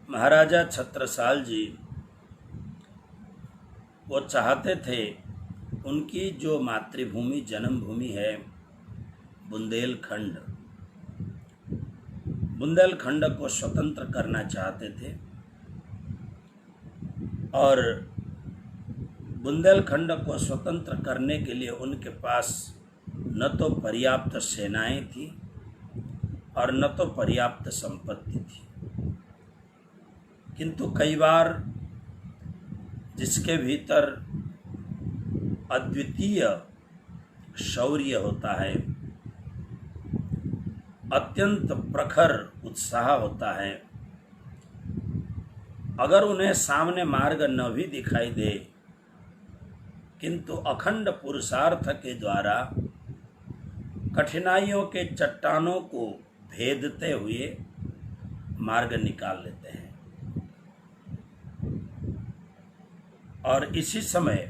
महाराजा छत्रसाल जी वो चाहते थे उनकी जो मातृभूमि जन्मभूमि है बुंदेलखंड, बुंदेलखंड को स्वतंत्र करना चाहते थे और बुंदेलखंड को स्वतंत्र करने के लिए उनके पास न तो पर्याप्त सेनाएं थी और न तो पर्याप्त संपत्ति थी, किंतु कई बार जिसके भीतर अद्वितीय शौर्य होता है, अत्यंत प्रखर उत्साह होता है, अगर उन्हें सामने मार्ग न भी दिखाई दे किंतु अखंड पुरुषार्थ के द्वारा कठिनाइयों के चट्टानों को भेदते हुए मार्ग निकाल लेते हैं। और इसी समय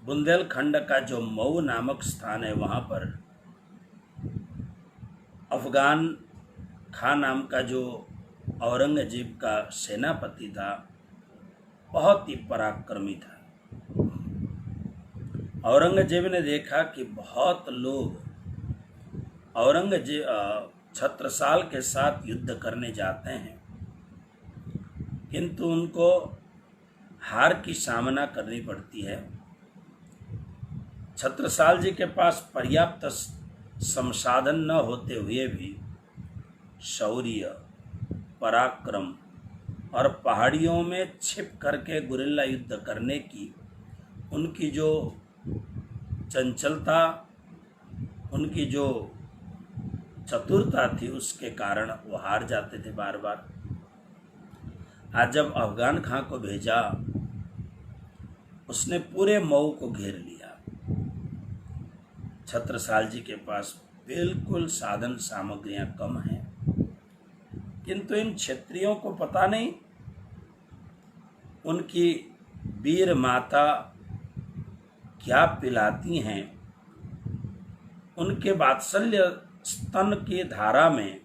बुंदेलखंड का जो मऊ नामक स्थान है, वहाँ पर अफगान खान नाम का जो औरंगजेब का सेनापति था, बहुत ही पराक्रमी था। औरंगजेब ने देखा कि बहुत लोग औरंगजेब छत्रसाल के साथ युद्ध करने जाते हैं, किंतु उनको हार की सामना करनी पड़ती है। छत्रसाल जी के पास पर्याप्त संसाधन न होते हुए भी शौर्य, पराक्रम और पहाड़ियों में छिप करके गुरिल्ला युद्ध करने की उनकी जो चंचलता, उनकी जो चतुरता थी, उसके कारण वो हार जाते थे बार बार। आज जब अफगान खां को भेजा, उसने पूरे मऊ को घेर लिया। छत्रसाल जी के पास बिल्कुल साधन सामग्रियां कम हैं, किंतु इन क्षत्रियों को पता नहीं उनकी वीर माता क्या पिलाती हैं। उनके वात्सल्य स्तन की धारा में,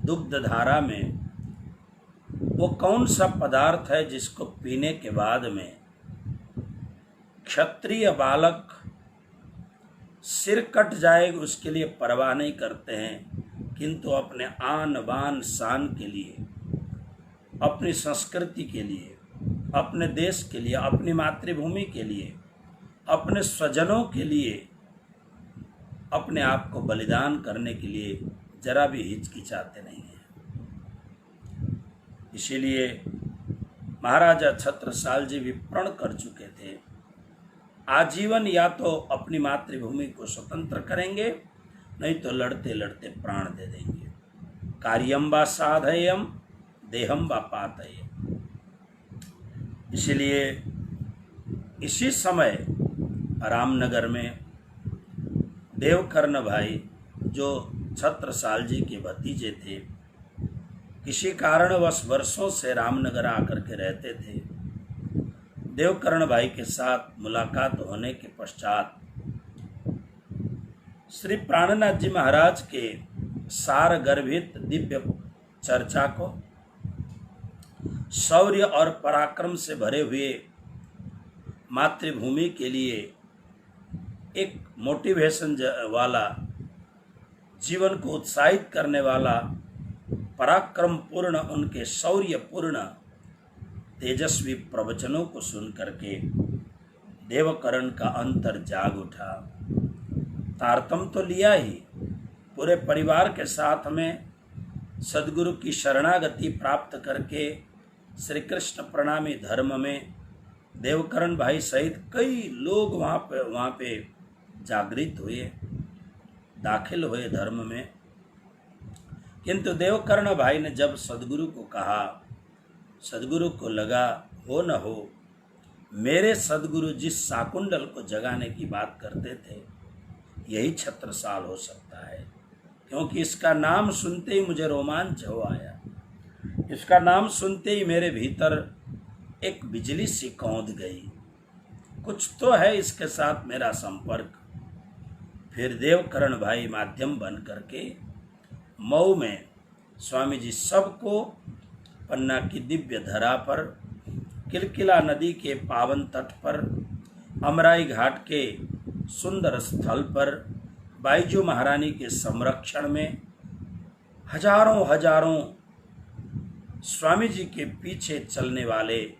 दुग्ध धारा में वो कौन सा पदार्थ है जिसको पीने के बाद में क्षत्रिय बालक सिर कट जाएगा, उसके लिए परवाह नहीं करते हैं, किंतु अपने आन बान शान के लिए, अपनी संस्कृति के लिए, अपने देश के लिए, अपनी मातृभूमि के लिए, अपने स्वजनों के लिए, अपने आप को बलिदान करने के लिए जरा भी हिचकिचाते नहीं हैं। इसीलिए महाराजा छत्रसाल जी भी प्रण कर चुके थे, आजीवन या तो अपनी मातृभूमि को स्वतंत्र करेंगे, नहीं तो लड़ते लड़ते प्राण दे देंगे। कार्यम वा साधयम देहम वा पातयम। इसलिए इसी समय रामनगर में देवकर्ण भाई, जो छत्रसाल जी के भतीजे थे, किसी कारणवश वर्षों से रामनगर आकर के रहते थे। देवकर्ण भाई के साथ मुलाकात होने के पश्चात श्री प्राणनाथ जी महाराज के सार गर्भित दिव्य चर्चा को, शौर्य और पराक्रम से भरे हुए मातृभूमि के लिए एक मोटिवेशन वाला, जीवन को उत्साहित करने वाला, पराक्रम पूर्ण, उनके शौर्य पूर्ण तेजस्वी प्रवचनों को सुन करके देवकर्ण का अंतर जाग उठा। तारतम तो लिया ही, पूरे परिवार के साथ में सद्गुरु की शरणागति प्राप्त करके श्री कृष्ण प्रणामी धर्म में देवकर्ण भाई सहित कई लोग वहाँ पे जागृत हुए, दाखिल हुए धर्म में। किंतु देवकर्ण भाई ने जब सद्गुरु को कहा, सद्गुरु को लगा हो न हो, मेरे सद्गुरु जिस शाकुंडल को जगाने की बात करते थे, यही छत्रसाल हो सकता है, क्योंकि इसका नाम सुनते ही मुझे रोमांच हो आया। इसका नाम सुनते ही मेरे भीतर एक बिजली सी कौंध गई, कुछ तो है इसके साथ मेरा संपर्क। फिर देवकर्ण भाई माध्यम बन करके मऊ में स्वामी जी सबको पन्ना की दिव्य धरा पर, किलकिला नदी के पावन तट पर, अमराई घाट के सुंदर स्थल पर, बाईजू महारानी के संरक्षण में हजारों हजारों स्वामी जी के पीछे चलने वाले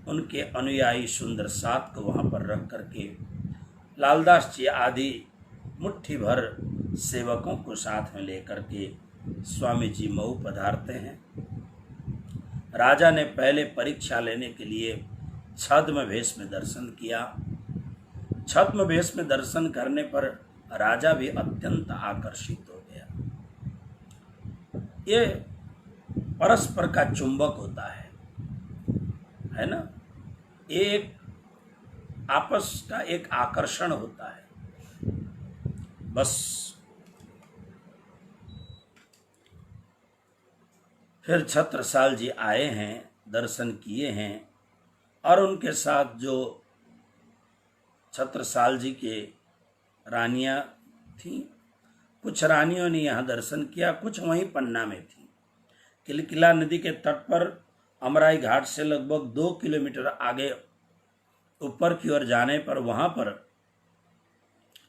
उनके अनुयायी सुंदर साथ को वहाँ पर रख करके लालदास जी आदि मुट्ठी भर सेवकों को साथ में लेकर के स्वामी जी मऊ पधारते हैं। राजा ने पहले परीक्षा लेने के लिए छद्म वेश में दर्शन किया। छद्म वेश में दर्शन करने पर राजा भी अत्यंत आकर्षित हो गया। ये परस्पर का चुंबक होता है ना, एक आपस का एक आकर्षण होता है। बस फिर छत्रसाल जी आए हैं, दर्शन किए हैं, और उनके साथ जो छत्रसाल जी के रानियां थीं, कुछ रानियों ने यहाँ दर्शन किया, कुछ वहीं पन्ना में थी। किलकिला नदी के तट पर अमराई घाट से लगभग 2 किलोमीटर आगे ऊपर की ओर जाने पर वहाँ पर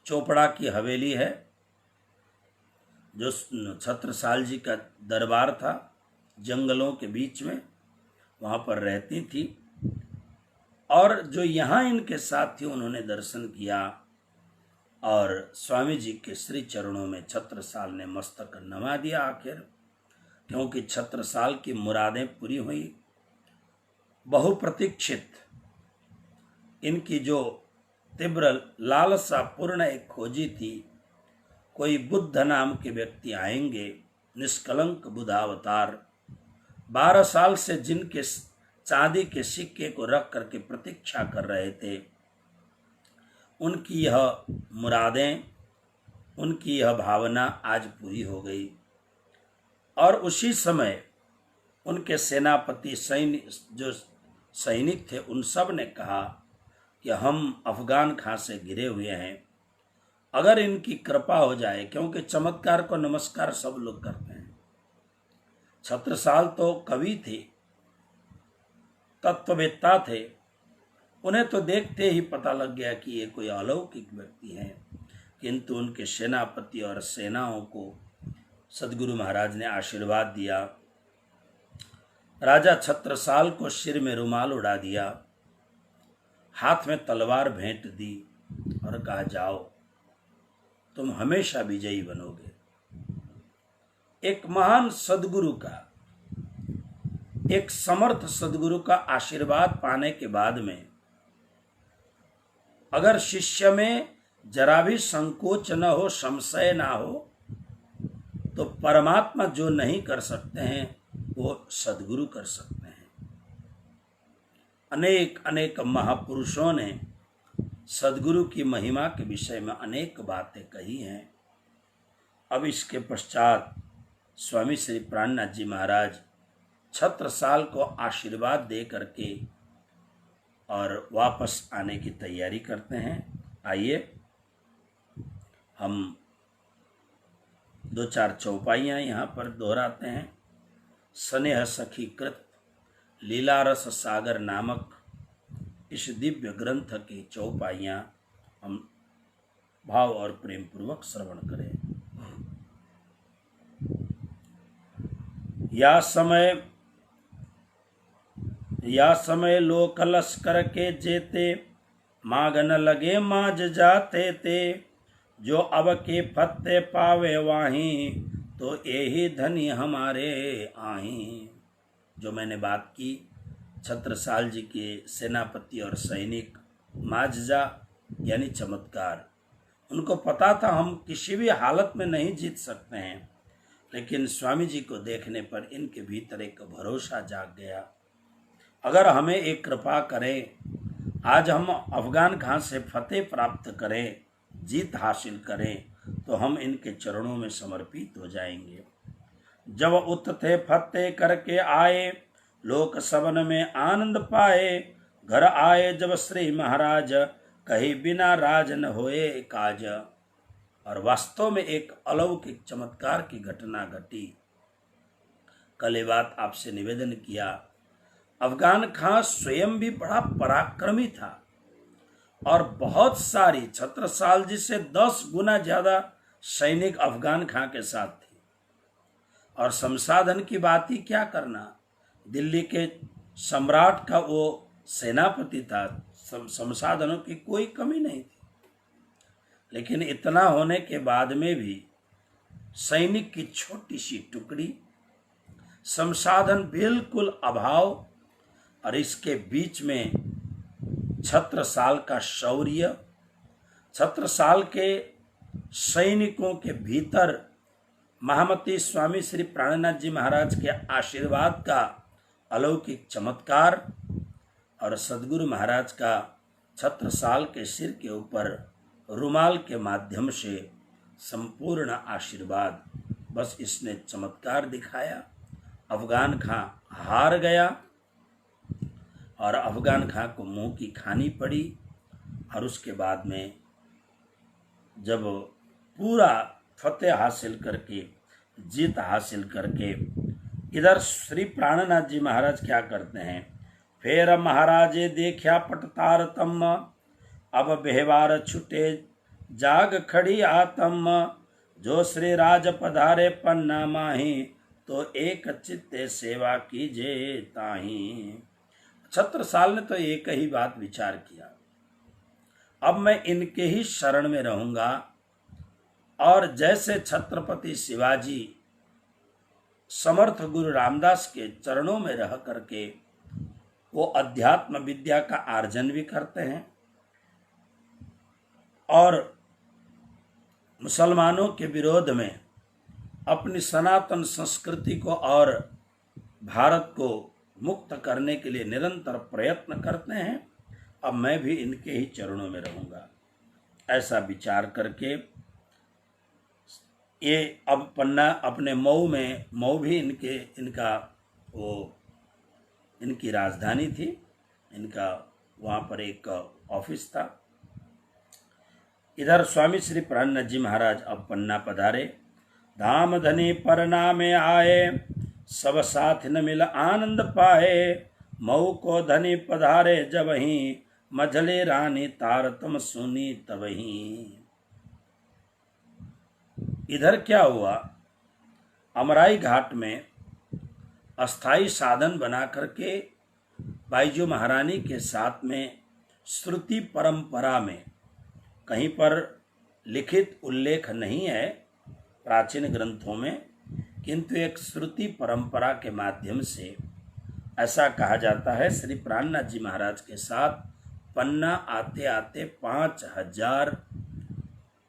चोपड़ा की हवेली है, जो छत्रसाल जी का दरबार था, जंगलों के बीच में वहाँ पर रहती थी। और जो यहाँ इनके साथ थी उन्होंने दर्शन किया और स्वामी जी के श्री चरणों में छत्रसाल ने मस्तक नमा दिया आखिर, क्योंकि छत्रसाल की मुरादें पूरी हुई। बहुप्रतीक्षित इनकी जो तीव्र लालसा पूर्ण एक खोजी थी, कोई बुद्ध नाम के व्यक्ति आएंगे, निष्कलंक बुद्धावतार, 12 साल से जिनके चांदी के सिक्के को रख करके प्रतीक्षा कर रहे थे, उनकी यह मुरादें, उनकी यह भावना आज पूरी हो गई। और उसी समय उनके सेनापति जो सैनिक थे, उन सब ने कहा कि हम अफगान खां से घिरे हुए हैं, अगर इनकी कृपा हो जाए, क्योंकि चमत्कार को नमस्कार सब लोग करते हैं। छत्रसाल तो कवि थे, तत्ववेत्ता थे, उन्हें तो देखते ही पता लग गया कि ये कोई अलौकिक व्यक्ति हैं, किंतु उनके सेनापति और सेनाओं को सदगुरु महाराज ने आशीर्वाद दिया। राजा छत्रसाल को सिर में रुमाल उड़ा दिया, हाथ में तलवार भेंट दी और कहा, जाओ, तुम हमेशा विजयी बनोगे। एक महान सदगुरु का, एक समर्थ सदगुरु का आशीर्वाद पाने के बाद में अगर शिष्य में जरा भी संकोच न हो, संशय ना हो, तो परमात्मा जो नहीं कर सकते हैं वो सदगुरु कर सकते हैं। अनेक अनेक महापुरुषों ने सदगुरु की महिमा के विषय में अनेक बातें कही हैं। अब इसके पश्चात स्वामी श्री प्राणनाथ जी महाराज छत्रसाल को आशीर्वाद दे करके और वापस आने की तैयारी करते हैं। आइए हम 2-4 चौपाइयाँ यहाँ पर दोहराते हैं। स्नेह सखी कृत लीलारस सागर नामक इस दिव्य ग्रंथ की चौपाइयाँ हम भाव और प्रेम पूर्वक श्रवण करें। या समय लोक लश्कर के जेते, मागन लगे माज जाते ते, जो अब के फत्ते पावे वाही, तो यही धनी हमारे आही। जो मैंने बात की, छत्रसाल जी के सेनापति और सैनिक माजजा यानी चमत्कार, उनको पता था हम किसी भी हालत में नहीं जीत सकते हैं, लेकिन स्वामी जी को देखने पर इनके भीतर एक भरोसा जाग गया। अगर हमें एक कृपा करें, आज हम अफगान खां से फतेह प्राप्त करें, जीत हासिल करें, तो हम इनके चरणों में समर्पित हो जाएंगे। जब उतथे फतेह करके आए, लोक सबन में आनंद पाए, घर आए जब श्री महाराज, कहीं बिना राज न होए काज। और वास्तव में एक अलौकिक चमत्कार की घटना घटी। कल ये बात आपसे निवेदन किया, अफगान खां स्वयं भी बड़ा पराक्रमी था और बहुत सारी छत्रसाल जी से 10 गुना ज्यादा सैनिक अफगान खां के साथ थे। और संसाधन की बात ही क्या करना, दिल्ली के सम्राट का वो सेनापति था, संसाधनों की कोई कमी नहीं थी। लेकिन इतना होने के बाद में भी सैनिक की छोटी सी टुकड़ी, संसाधन बिल्कुल अभाव, और इसके बीच में छत्रसाल का शौर्य, छत्रसाल के सैनिकों के भीतर महामती स्वामी श्री प्राणनाथ जी महाराज के आशीर्वाद का अलौकिक चमत्कार और सदगुरु महाराज का छत्रसाल के सिर के ऊपर रुमाल के माध्यम से संपूर्ण आशीर्वाद, बस इसने चमत्कार दिखाया। अफगान खां हार गया और अफगान खां को मुंह की खानी पड़ी। और उसके बाद में जब पूरा फतेह हासिल करके, जीत हासिल करके, इधर श्री प्राणनाथ जी महाराज क्या करते हैं, फेर महाराजे देखा पटतार तम, अब बेहवार छुटे जाग खड़ी आतम, जो श्री राज पधारे पन्ना माही, तो एक चित्ते सेवा कीजे ताही। छत्रसाल ने तो एक ही बात विचार किया, अब मैं इनके ही शरण में रहूंगा। और जैसे छत्रपति शिवाजी समर्थ गुरु रामदास के चरणों में रह करके वो अध्यात्म विद्या का आर्जन भी करते हैं और मुसलमानों के विरोध में अपनी सनातन संस्कृति को और भारत को मुक्त करने के लिए निरंतर प्रयत्न करते हैं, अब मैं भी इनके ही चरणों में रहूंगा। ऐसा विचार करके ये अब पन्ना अपने मऊ में, मऊ भी इनकी राजधानी थी, इनका वहाँ पर एक ऑफिस था। इधर स्वामी श्री प्राणनाथ जी महाराज अब पन्ना पधारे, धाम धनी परना में आए, सब साथ न मिल आनंद पाए, मऊ को धनी पधारे जबहीं, मझले रानी तारतम सुनी तबहीं। इधर क्या हुआ, अमराई घाट में अस्थाई साधन बना करके बाईजू महारानी के साथ में श्रुति परंपरा में कहीं पर लिखित उल्लेख नहीं है प्राचीन ग्रंथों में, किंतु एक श्रुति परंपरा के माध्यम से ऐसा कहा जाता है, श्री प्राणनाथ जी महाराज के साथ पन्ना आते आते 5000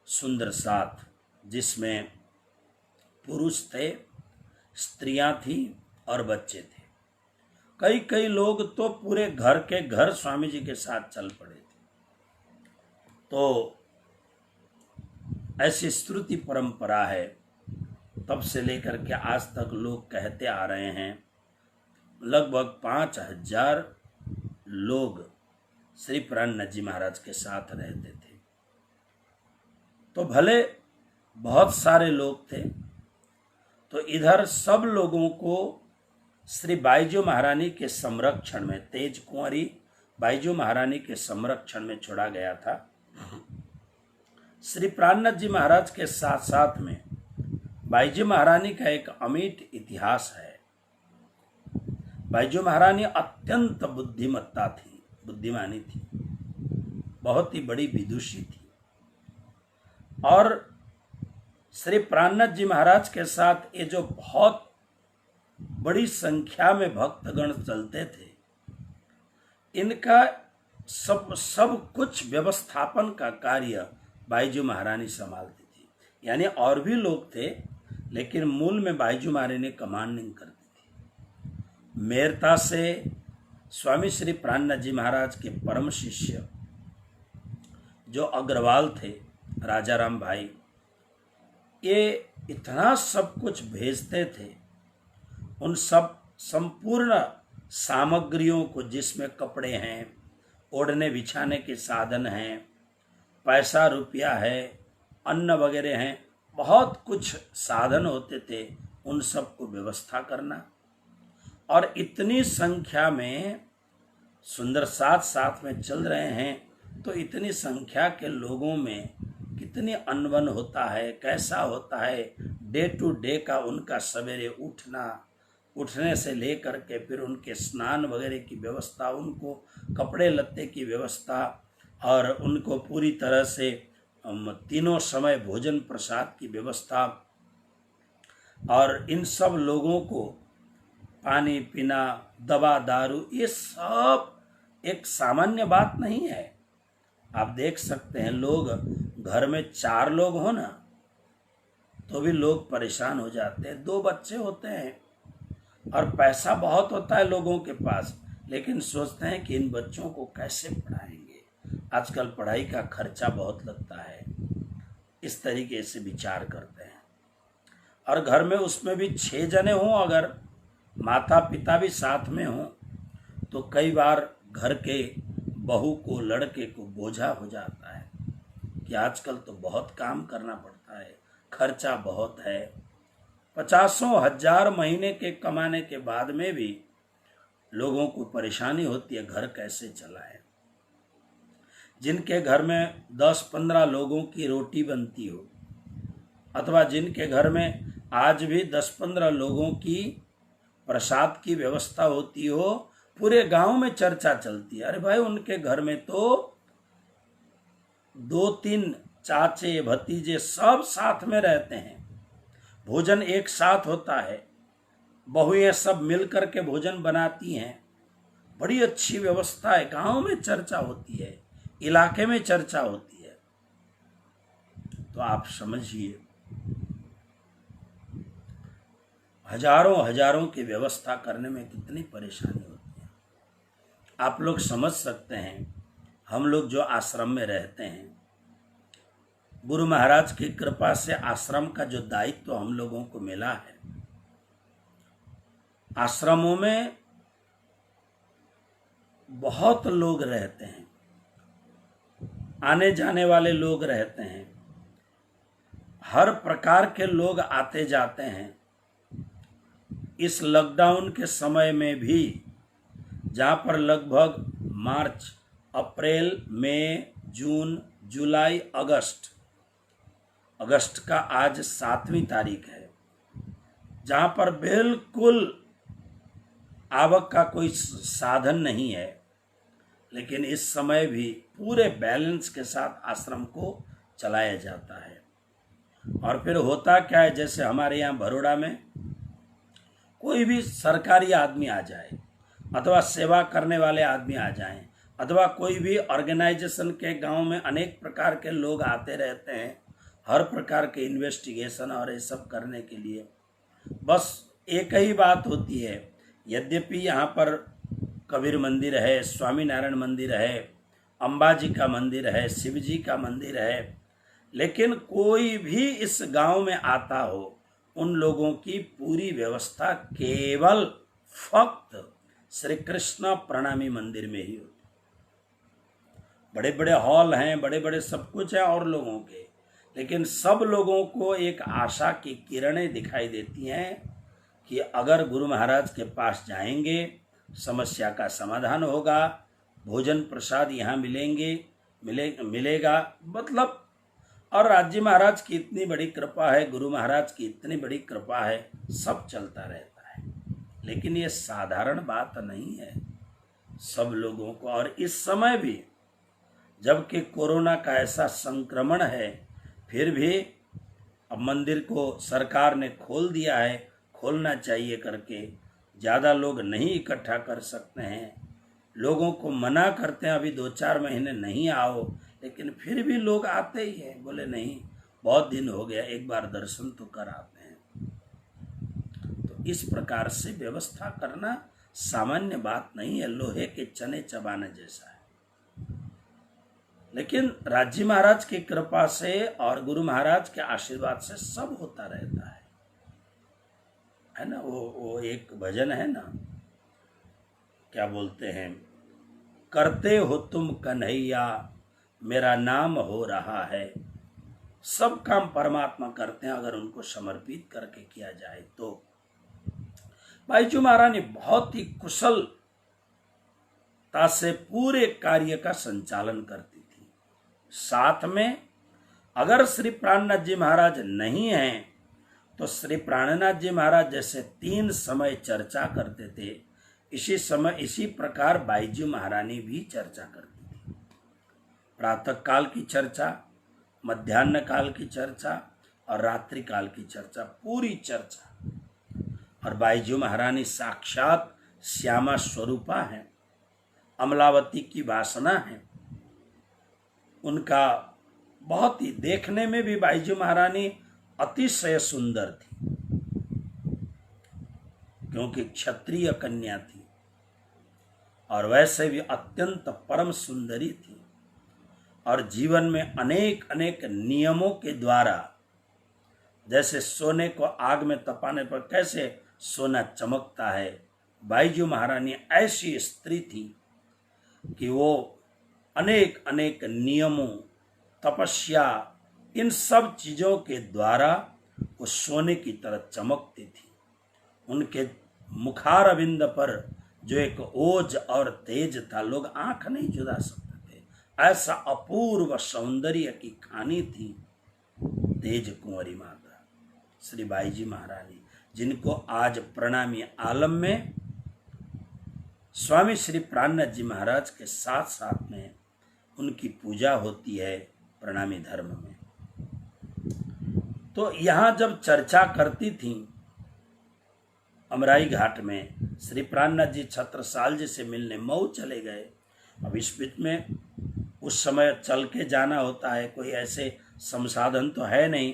सुंदर साथ, जिसमें पुरुष थे, स्त्रियां थी और बच्चे थे। कई कई लोग तो पूरे घर के घर स्वामी जी के साथ चल पड़े थे। तो ऐसी श्रुति परंपरा है, तब से लेकर के आज तक लोग कहते आ रहे हैं, लगभग 5000 लोग श्री प्राणनाथ जी महाराज के साथ रहते थे। तो भले बहुत सारे लोग थे, तो इधर सब लोगों को श्री बाईजू महारानी के संरक्षण में, तेज कुंवरी बाईजू महारानी के संरक्षण में छोड़ा गया था। श्री प्राणनाथ जी महाराज के साथ साथ में बाईजू महारानी का एक अमिट इतिहास है। बाईजू महारानी अत्यंत बुद्धिमानी थी, बहुत ही बड़ी विदुषी थी। और श्री प्राणनाथ जी महाराज के साथ ये जो बहुत बड़ी संख्या में भक्तगण चलते थे, इनका सब कुछ व्यवस्थापन का कार्य बाईजू महारानी संभालती थी। यानी और भी लोग थे, लेकिन मूल में बाईजू महारानी कमांडिंग करती थी। मेरता से स्वामी श्री प्राणनाथ जी महाराज के परम शिष्य जो अग्रवाल थे, राजाराम भाई, ये इतना सब कुछ भेजते थे। उन सब संपूर्ण सामग्रियों को, जिसमें कपड़े हैं, ओढ़ने बिछाने के साधन हैं, पैसा रुपया है, अन्न वगैरह हैं, बहुत कुछ साधन होते थे, उन सब को व्यवस्था करना, और इतनी संख्या में सुंदर साथ साथ में चल रहे हैं, तो इतनी संख्या के लोगों में कितनी अनबन होता है, कैसा होता है डे टू डे का उनका सवेरे उठने से लेकर के फिर उनके स्नान वगैरह की व्यवस्था, उनको कपड़े लत्ते की व्यवस्था, और उनको पूरी तरह से तीनों समय भोजन प्रसाद की व्यवस्था, और इन सब लोगों को पानी पीना, दवा दारू, ये सब एक सामान्य बात नहीं है। आप देख सकते हैं, लोग घर में 4 लोग हो ना तो भी लोग परेशान हो जाते हैं। 2 बच्चे होते हैं और पैसा बहुत होता है लोगों के पास, लेकिन सोचते हैं कि इन बच्चों को कैसे पढ़ाएंगे, आजकल पढ़ाई का खर्चा बहुत लगता है, इस तरीके से विचार करते हैं। और घर में उसमें भी 6 जने हों, अगर माता पिता भी साथ में हों, तो कई बार घर के बहू को, लड़के को बोझा हो जाता है कि आजकल तो बहुत काम करना पड़ता है, खर्चा बहुत है। 50,000 महीने के कमाने के बाद में भी लोगों को परेशानी होती है, घर कैसे चलाएं। जिनके घर में 10-15 लोगों की रोटी बनती हो, अथवा जिनके घर में आज भी 10-15 लोगों की प्रसाद की व्यवस्था होती हो, पूरे गांव में चर्चा चलती है, अरे भाई उनके घर में तो 2-3 चाचे भतीजे सब साथ में रहते हैं, भोजन एक साथ होता है, बहुएं सब मिलकर के भोजन बनाती हैं, बड़ी अच्छी व्यवस्था है, गांव में चर्चा होती है, इलाके में चर्चा होती है। तो आप समझिए, हजारों की व्यवस्था करने में कितनी परेशानी होती है। आप लोग समझ सकते हैं, हम लोग जो आश्रम में रहते हैं, गुरु महाराज की कृपा से आश्रम का जो दायित्व हम लोगों को मिला है, आश्रमों में बहुत लोग रहते हैं, आने जाने वाले लोग रहते हैं, हर प्रकार के लोग आते जाते हैं। इस लॉकडाउन के समय में भी, जहाँ पर लगभग मार्च, अप्रैल, मई, जून, जुलाई, अगस्त का आज 7वीं तारीख है, जहाँ पर बिल्कुल आवक का कोई साधन नहीं है, लेकिन इस समय भी पूरे बैलेंस के साथ आश्रम को चलाया जाता है। और फिर होता क्या है, जैसे हमारे यहाँ बड़ौदा में कोई भी सरकारी आदमी आ जाए, अथवा सेवा करने वाले आदमी आ जाएं, अथवा कोई भी ऑर्गेनाइजेशन के गांव में अनेक प्रकार के लोग आते रहते हैं, हर प्रकार के इन्वेस्टिगेशन और ये सब करने के लिए। बस एक ही बात होती है, यद्यपि यहाँ पर कबीर मंदिर है, स्वामीनारायण मंदिर है, अंबाजी का मंदिर है, शिव जी का मंदिर है, लेकिन कोई भी इस गांव में आता हो, उन लोगों की पूरी व्यवस्था केवल फक्त श्री कृष्ण प्रणामी मंदिर में ही होती। बड़े बड़े हॉल हैं, बड़े बड़े सब कुछ है और लोगों के, लेकिन सब लोगों को एक आशा की किरणें दिखाई देती हैं कि अगर गुरु महाराज के पास जाएंगे, समस्या का समाधान होगा, भोजन प्रसाद यहाँ मिलेगा, मतलब। और राज्य महाराज की इतनी बड़ी कृपा है, गुरु महाराज की इतनी बड़ी कृपा है, सब चलता रहता है। लेकिन ये साधारण बात नहीं है सब लोगों को। और इस समय भी जबकि कोरोना का ऐसा संक्रमण है, फिर भी अब मंदिर को सरकार ने खोल दिया है, खोलना चाहिए करके, ज़्यादा लोग नहीं इकट्ठा कर सकते हैं, लोगों को मना करते हैं अभी 2-4 महीने नहीं आओ, लेकिन फिर भी लोग आते ही हैं, बोले नहीं बहुत दिन हो गया, एक बार दर्शन तो कर आते हैं। तो इस प्रकार से व्यवस्था करना सामान्य बात नहीं है, लोहे के चने चबाने जैसा है। लेकिन राज्य महाराज की कृपा से और गुरु महाराज के आशीर्वाद से सब होता रहता है ना। वो एक भजन है ना, क्या बोलते हैं, करते हो तुम कन्हैया मेरा नाम हो रहा है। सब काम परमात्मा करते हैं अगर उनको समर्पित करके किया जाए तो। बाईजू महारानी बहुत ही कुशलता से पूरे कार्य का संचालन करती थी। साथ में अगर श्री प्राणनाथ जी महाराज नहीं हैं तो श्री प्राणनाथ जी महाराज जैसे 3 समय चर्चा करते थे, इसी प्रकार बाईजू महारानी भी चर्चा करती थी। प्रातः काल की चर्चा, मध्याह्न काल की चर्चा और रात्रि काल की चर्चा, पूरी चर्चा। और बाईजू महारानी साक्षात श्यामा स्वरूपा है, अमलावती की वासना है। उनका बहुत ही देखने में भी बाईजू महारानी अतिशय सुंदर थी, क्योंकि क्षत्रिय कन्या थी और वैसे भी अत्यंत परम सुंदरी थी। और जीवन में अनेक अनेक नियमों के द्वारा, जैसे सोने को आग में तपाने पर कैसे सोना चमकता है, बाईजू महारानी ऐसी स्त्री थी कि वो अनेक अनेक नियमों, तपस्या, इन सब चीजों के द्वारा वो सोने की तरह चमकती थी। उनके मुखारविंद पर जो एक ओज और तेज था, लोग आंख नहीं जुदा सकते थे। ऐसा अपूर्व सौंदर्य की खानी थी तेज कुंवरी माता श्री बाईजी महारानी, जिनको आज प्रणामी आलम में स्वामी श्री प्राणनाथ जी महाराज के साथ साथ में उनकी पूजा होती है प्रणामी धर्म में। तो यहाँ जब चर्चा करती थी अमराई घाट में, श्री प्राणनाथ जी छत्रसाल जी से मिलने मऊ चले गए। अब इस बीच में उस समय चल के जाना होता है, कोई ऐसे संसाधन तो है नहीं,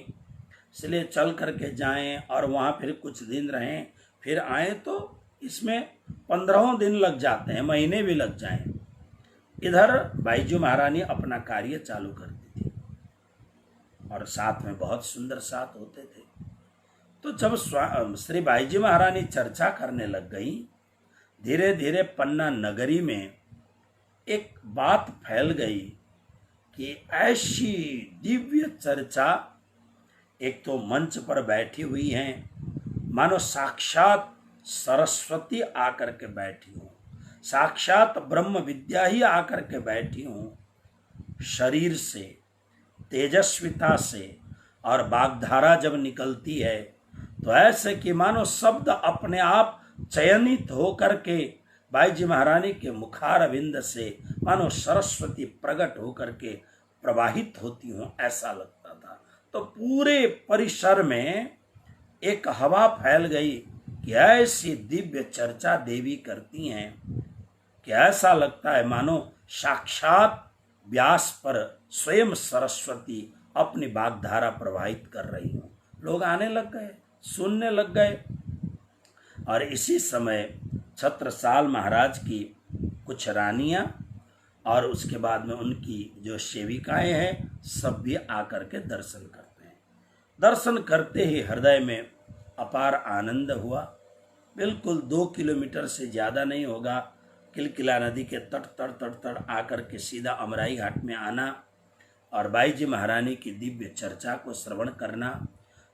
इसलिए चल करके जाएं और वहाँ फिर कुछ दिन रहें फिर आएँ, तो इसमें 15 दिन लग जाते हैं, महीने भी लग जाएं। इधर बाईजू महारानी अपना कार्य चालू करती थी और साथ में बहुत सुंदर साथ होते थे। तो जब श्री बाईजी महारानी चर्चा करने लग गई, धीरे धीरे पन्ना नगरी में एक बात फैल गई कि ऐसी दिव्य चर्चा, एक तो मंच पर बैठी हुई हैं, मानो साक्षात सरस्वती आकर के बैठी हूँ, साक्षात ब्रह्म विद्या ही आकर के बैठी हूँ, शरीर से, तेजस्विता से, और वाग्धारा जब निकलती है तो ऐसे कि मानो शब्द अपने आप चयनित होकर के बाईजी महारानी के मुखारविंद से मानो सरस्वती प्रकट होकर के प्रवाहित होती हूँ, ऐसा लगता था। तो पूरे परिसर में एक हवा फैल गई कि ऐसी दिव्य चर्चा देवी करती हैं कि ऐसा लगता है मानो साक्षात व्यास पर स्वयं सरस्वती अपनी वाग्धारा प्रवाहित कर रही हूँ। लोग आने लग गए, सुनने लग गए। और इसी समय छत्रसाल महाराज की कुछ रानियां और उसके बाद में उनकी जो सेविकाएं हैं, सब भी आकर के दर्शन करते हैं। दर्शन करते ही हृदय में अपार आनंद हुआ। बिल्कुल 2 किलोमीटर से ज़्यादा नहीं होगा, किलकिला नदी के तट आकर के सीधा अमराई घाट में आना और बाईजी महारानी की दिव्य चर्चा को श्रवण करना।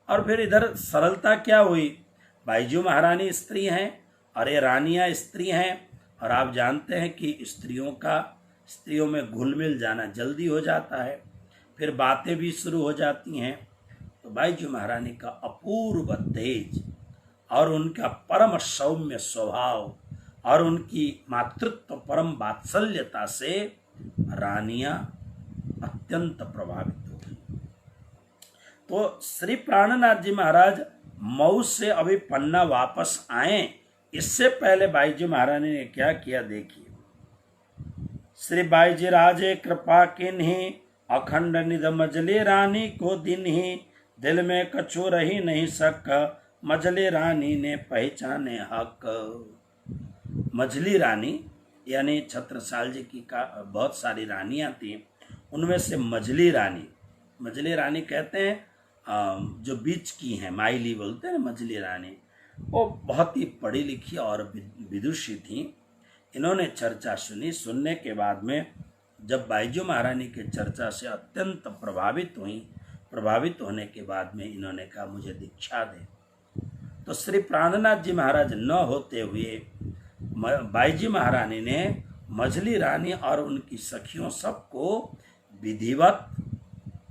और फिर इधर सरलता क्या हुई, बाईजी महारानी स्त्री हैं और ये रानियां स्त्री हैं, और आप जानते हैं कि स्त्रियों में घुल मिल जाना जल्दी हो जाता है, फिर बातें भी शुरू हो जाती हैं। तो बाईजी महारानी का अपूर्व तेज और उनका परम सौम्य स्वभाव और उनकी मातृत्व परम वात्सल्यता से रानियां अत्यंत प्रभावित हो गई। तो श्री प्राणनाथ जी महाराज मऊ से अभी पन्ना वापस आए, इससे पहले बाईजी महारानी ने क्या किया देखिए। श्री बाईजी राजे कृपा किन्हीं, अखंड निध मजली रानी को दिन ही, दिल में कछु रही नहीं सक, मजली रानी ने पहचाने हक। मजली रानी यानी छत्रसाल जी की बहुत सारी रानियां थी, उनमें से मजली रानी कहते हैं जो बीच की हैं, माइली बोलते हैं मजली रानी, वो बहुत ही पढ़ी लिखी और विदुषी थी। इन्होंने चर्चा सुनी, सुनने के बाद में जब बाईजी महारानी के चर्चा से अत्यंत प्रभावित होने के बाद में इन्होंने कहा मुझे दीक्षा दे। तो श्री प्राणनाथ जी महाराज न होते हुए बाईजी महारानी ने मझली रानी और उनकी सखियों सबको विधिवत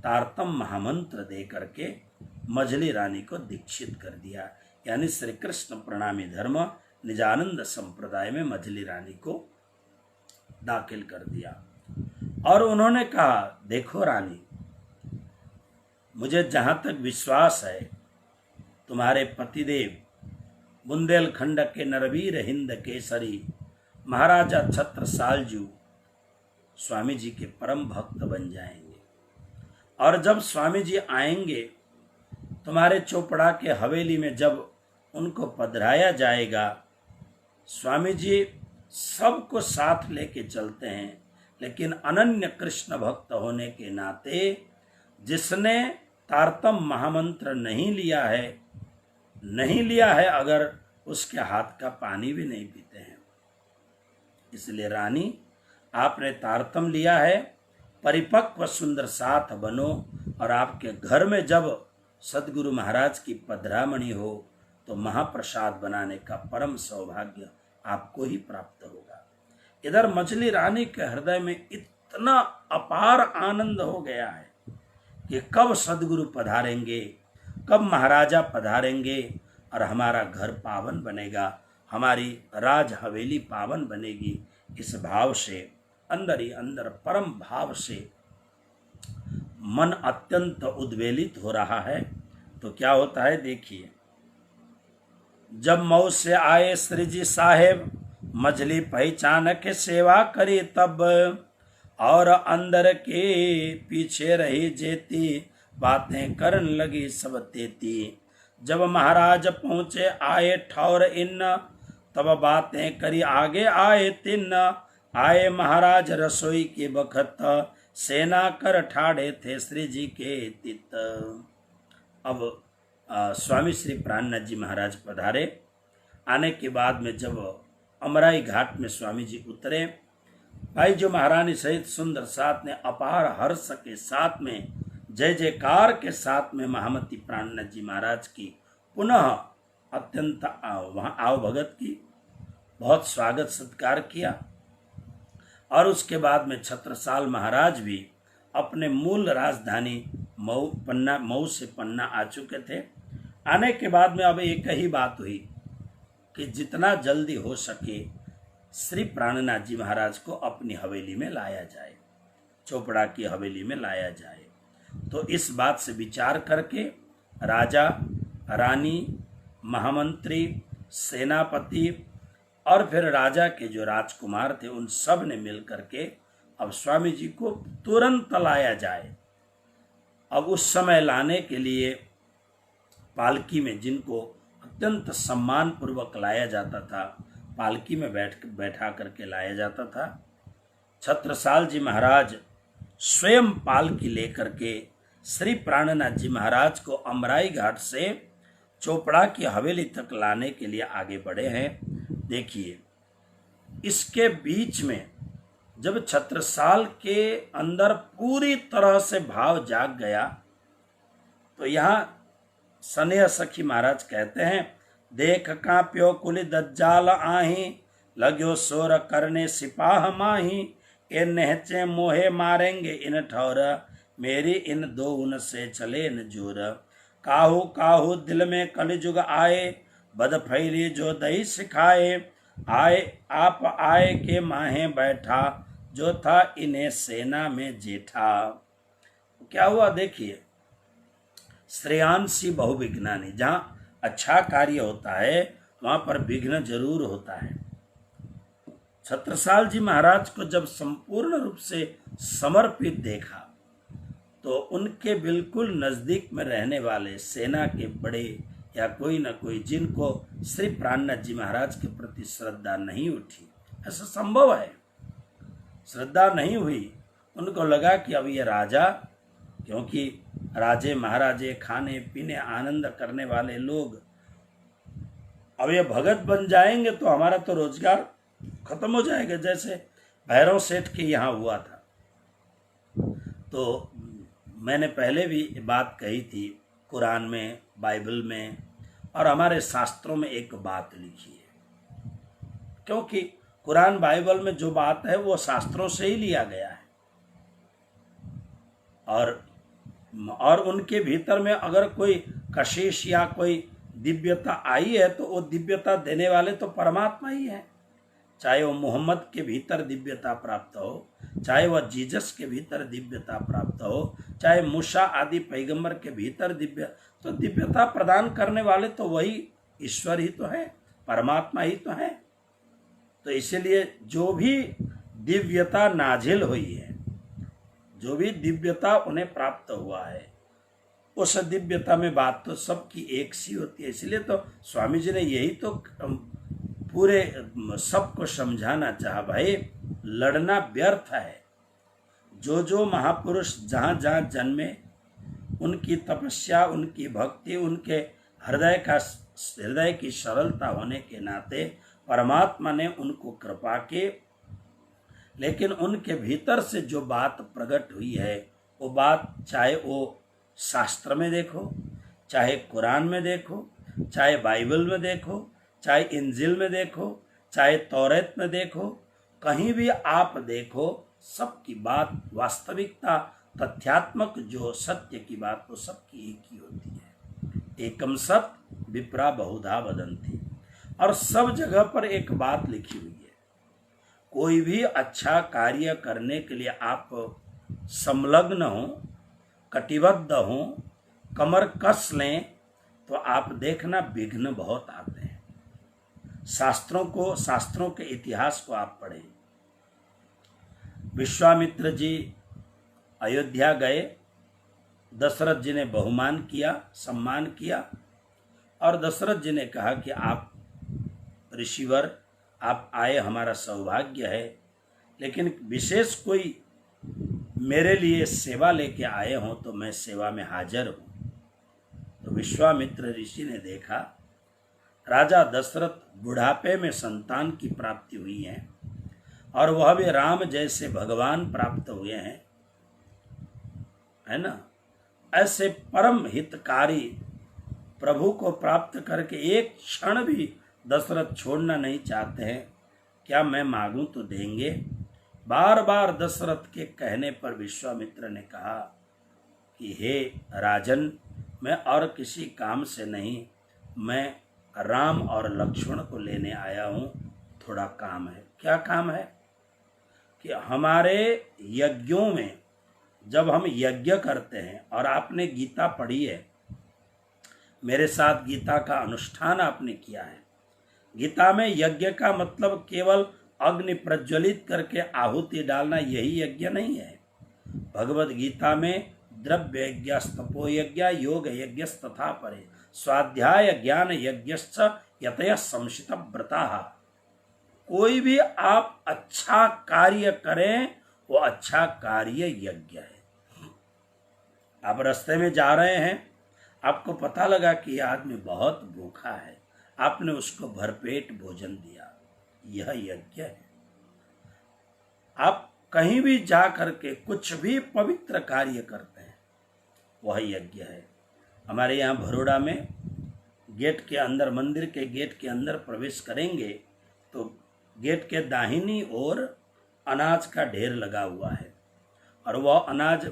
तारतम महामंत्र दे करके मझली रानी को दीक्षित कर दिया। यानी श्री कृष्ण प्रणामी धर्म निजानंद संप्रदाय में मझली रानी को दाखिल कर दिया। और उन्होंने कहा, देखो रानी, मुझे जहां तक विश्वास है तुम्हारे पतिदेव बुंदेलखंड के नरवीर हिंद केसरी महाराजा छत्रसालजू स्वामी जी के परम भक्त बन जाएंगे। और जब स्वामी जी आएंगे तुम्हारे चोपड़ा के हवेली में, जब उनको पधराया जाएगा, स्वामी जी सबको साथ लेके चलते हैं, लेकिन अनन्य कृष्ण भक्त होने के नाते जिसने तारतम महामंत्र नहीं लिया है, अगर उसके हाथ का पानी भी नहीं पीते हैं। इसलिए रानी, आपने तारतम लिया है, परिपक्व सुंदर साथ बनो, और आपके घर में जब सदगुरु महाराज की पधरामणि हो तो महाप्रसाद बनाने का परम सौभाग्य आपको ही प्राप्त होगा। इधर मछली रानी के हृदय में इतना अपार आनंद हो गया है कि कब सदगुरु पधारेंगे, कब महाराजा पधारेंगे और हमारा घर पावन बनेगा, हमारी राज हवेली पावन बनेगी। इस भाव से अंदर ही अंदर परम भाव से मन अत्यंत उद्वेलित हो रहा है। तो क्या होता है देखिए, जब मऊ से आए श्री जी साहेब, मछली पहचान के सेवा करी तब, और अंदर के पीछे रही जेती, बातें करन लगी सब तेती। जब महाराज पहुँचे आए ठौर इन, तब बातें करी आगे आए तिन। आए महाराज रसोई के बखत, सेना कर ठाड़े थे श्री जी के तित। अब स्वामी श्री प्राणनाथ जी महाराज पधारे। आने के बाद में जब अमराई घाट में स्वामी जी उतरे, भाई जो महारानी सहित सुंदर साथ ने अपार हर्ष के साथ में, जय जयकार के साथ में महामती प्राणनाथ जी महाराज की पुनः अत्यंत वहाँ आओ भगत की, बहुत स्वागत सत्कार किया। और उसके बाद में छत्रसाल महाराज भी अपने मूल राजधानी मऊ से पन्ना आ चुके थे। आने के बाद में अब एक ही बात हुई कि जितना जल्दी हो सके श्री प्राणनाथ जी महाराज को अपनी हवेली में लाया जाए, चोपड़ा की हवेली में लाया जाए। तो इस बात से विचार करके राजा, रानी, महामंत्री, सेनापति और फिर राजा के जो राजकुमार थे, उन सब ने मिल करके अब स्वामी जी को तुरंत लाया जाए। अब उस समय लाने के लिए पालकी में, जिनको अत्यंत सम्मान पूर्वक लाया जाता था, पालकी में बैठा करके लाया जाता था। छत्रसाल जी महाराज स्वयं पालकी लेकर के श्री प्राणनाथ जी महाराज को अमराई घाट से चोपड़ा की हवेली तक लाने के लिए आगे बढ़े हैं। देखिए, इसके बीच में जब छत्रसाल के अंदर पूरी तरह से भाव जाग गया, तो यहाँ सनेह सखी महाराज कहते हैं, देख कांप्यो कुल दज्जाल आही, लग्यो सोर करने सिपाह माही। ए नहचे मोहे मारेंगे इन ठौर, मेरी इन दो उन से चले न जोर। काहू काहू दिल में कलयुग आए, बद फैली जो दही सिखाए। आए आप आए के माहे बैठा, जो था इन्हें सेना में जेठा। क्या हुआ देखिए, श्रेयांसी बहुविघ्नानि, जहाँ अच्छा कार्य होता है वहाँ पर विघ्न जरूर होता है। छत्रसाल जी महाराज को जब संपूर्ण रूप से समर्पित देखा, तो उनके बिल्कुल नजदीक में रहने वाले सेना के बड़े या कोई न कोई, जिनको श्री प्राणनाथ जी महाराज के प्रति श्रद्धा नहीं उठी, ऐसा संभव है, श्रद्धा नहीं हुई, उनको लगा कि अब ये राजा, क्योंकि राजे महाराजे खाने पीने आनंद करने वाले लोग, अब ये भगत बन जाएंगे तो हमारा तो रोजगार खत्म हो जाएगा, जैसे भैरव सेठ के यहाँ हुआ था। तो मैंने पहले भी बात कही थी, कुरान में, बाइबल में और हमारे शास्त्रों में एक बात लिखी है, क्योंकि कुरान बाइबल में जो बात है वो शास्त्रों से ही लिया गया है। और उनके भीतर में अगर कोई कशिश या कोई दिव्यता आई है तो वो दिव्यता देने वाले तो परमात्मा ही है। चाहे वो मोहम्मद के भीतर दिव्यता प्राप्त हो, चाहे वह जीसस के भीतर दिव्यता प्राप्त हो, चाहे मूसा आदि पैगंबर के भीतर दिव्यता प्रदान करने वाले तो वही ईश्वर ही तो है, परमात्मा ही तो है। तो इसलिए जो भी दिव्यता नाजिल हुई है, जो भी दिव्यता उन्हें प्राप्त हुआ है, उस दिव्यता में बात तो सबकी एक सी होती है। इसलिए तो स्वामी जी ने यही तो पूरे सबको समझाना चाहा, भाई लड़ना व्यर्थ है। जो जो महापुरुष जहाँ जहाँ जन्मे, उनकी तपस्या, उनकी भक्ति, उनके हृदय की सरलता होने के नाते परमात्मा ने उनको कृपा की। लेकिन उनके भीतर से जो बात प्रकट हुई है, वो बात चाहे वो शास्त्र में देखो, चाहे कुरान में देखो, चाहे बाइबल में देखो, चाहे इंजिल में देखो, चाहे तौरेत में देखो, कहीं भी आप देखो, सबकी बात वास्तविकता, तथ्यात्मक जो सत्य की बात, तो सबकी एक ही होती है। एकम सत्य विप्रा बहुधा वदंती। और सब जगह पर एक बात लिखी हुई है, कोई भी अच्छा कार्य करने के लिए आप संलग्न हो, कटिबद्ध हो, कमर कस लें, तो आप देखना विघ्न बहुत आते हैं। शास्त्रों के इतिहास को आप पढ़ें। विश्वामित्र जी अयोध्या गए, दशरथ जी ने बहुमान किया, सम्मान किया, और दशरथ जी ने कहा कि आप ऋषिवर, आप आए, हमारा सौभाग्य है, लेकिन विशेष कोई मेरे लिए सेवा लेके आए हों तो मैं सेवा में हाजिर हूँ। तो विश्वामित्र ऋषि ने देखा राजा दशरथ बुढ़ापे में संतान की प्राप्ति हुई है, और वह भी राम जैसे भगवान प्राप्त हुए हैं, है ना। ऐसे परम हितकारी प्रभु को प्राप्त करके एक क्षण भी दशरथ छोड़ना नहीं चाहते हैं। क्या मैं मांगूं तो देंगे? बार बार दशरथ के कहने पर विश्वामित्र ने कहा कि हे राजन, मैं और किसी काम से नहीं, मैं राम और लक्ष्मण को लेने आया हूँ, थोड़ा काम है। क्या काम है? कि हमारे यज्ञों में जब हम यज्ञ करते हैं, और आपने गीता पढ़ी है, मेरे साथ गीता का अनुष्ठान आपने किया है। गीता में यज्ञ का मतलब केवल अग्नि प्रज्वलित करके आहुति डालना, यही यज्ञ नहीं है। भगवद गीता में द्रव्य यज्ञ, तपो यज्ञ, योग यज्ञ तथा परे, स्वाध्याय ज्ञान यज्ञश्च यतयः संशित व्रताः। कोई भी आप अच्छा कार्य करें, वो अच्छा कार्य यज्ञ है। आप रास्ते में जा रहे हैं, आपको पता लगा कि यह आदमी बहुत भूखा है, आपने उसको भरपेट भोजन दिया, यह यज्ञ है। आप कहीं भी जा करके कुछ भी पवित्र कार्य करते हैं, वह यज्ञ है। हमारे यहाँ भरोड़ा में गेट के अंदर, मंदिर के गेट के अंदर प्रवेश करेंगे तो गेट के दाहिनी ओर अनाज का ढेर लगा हुआ है, और वह अनाज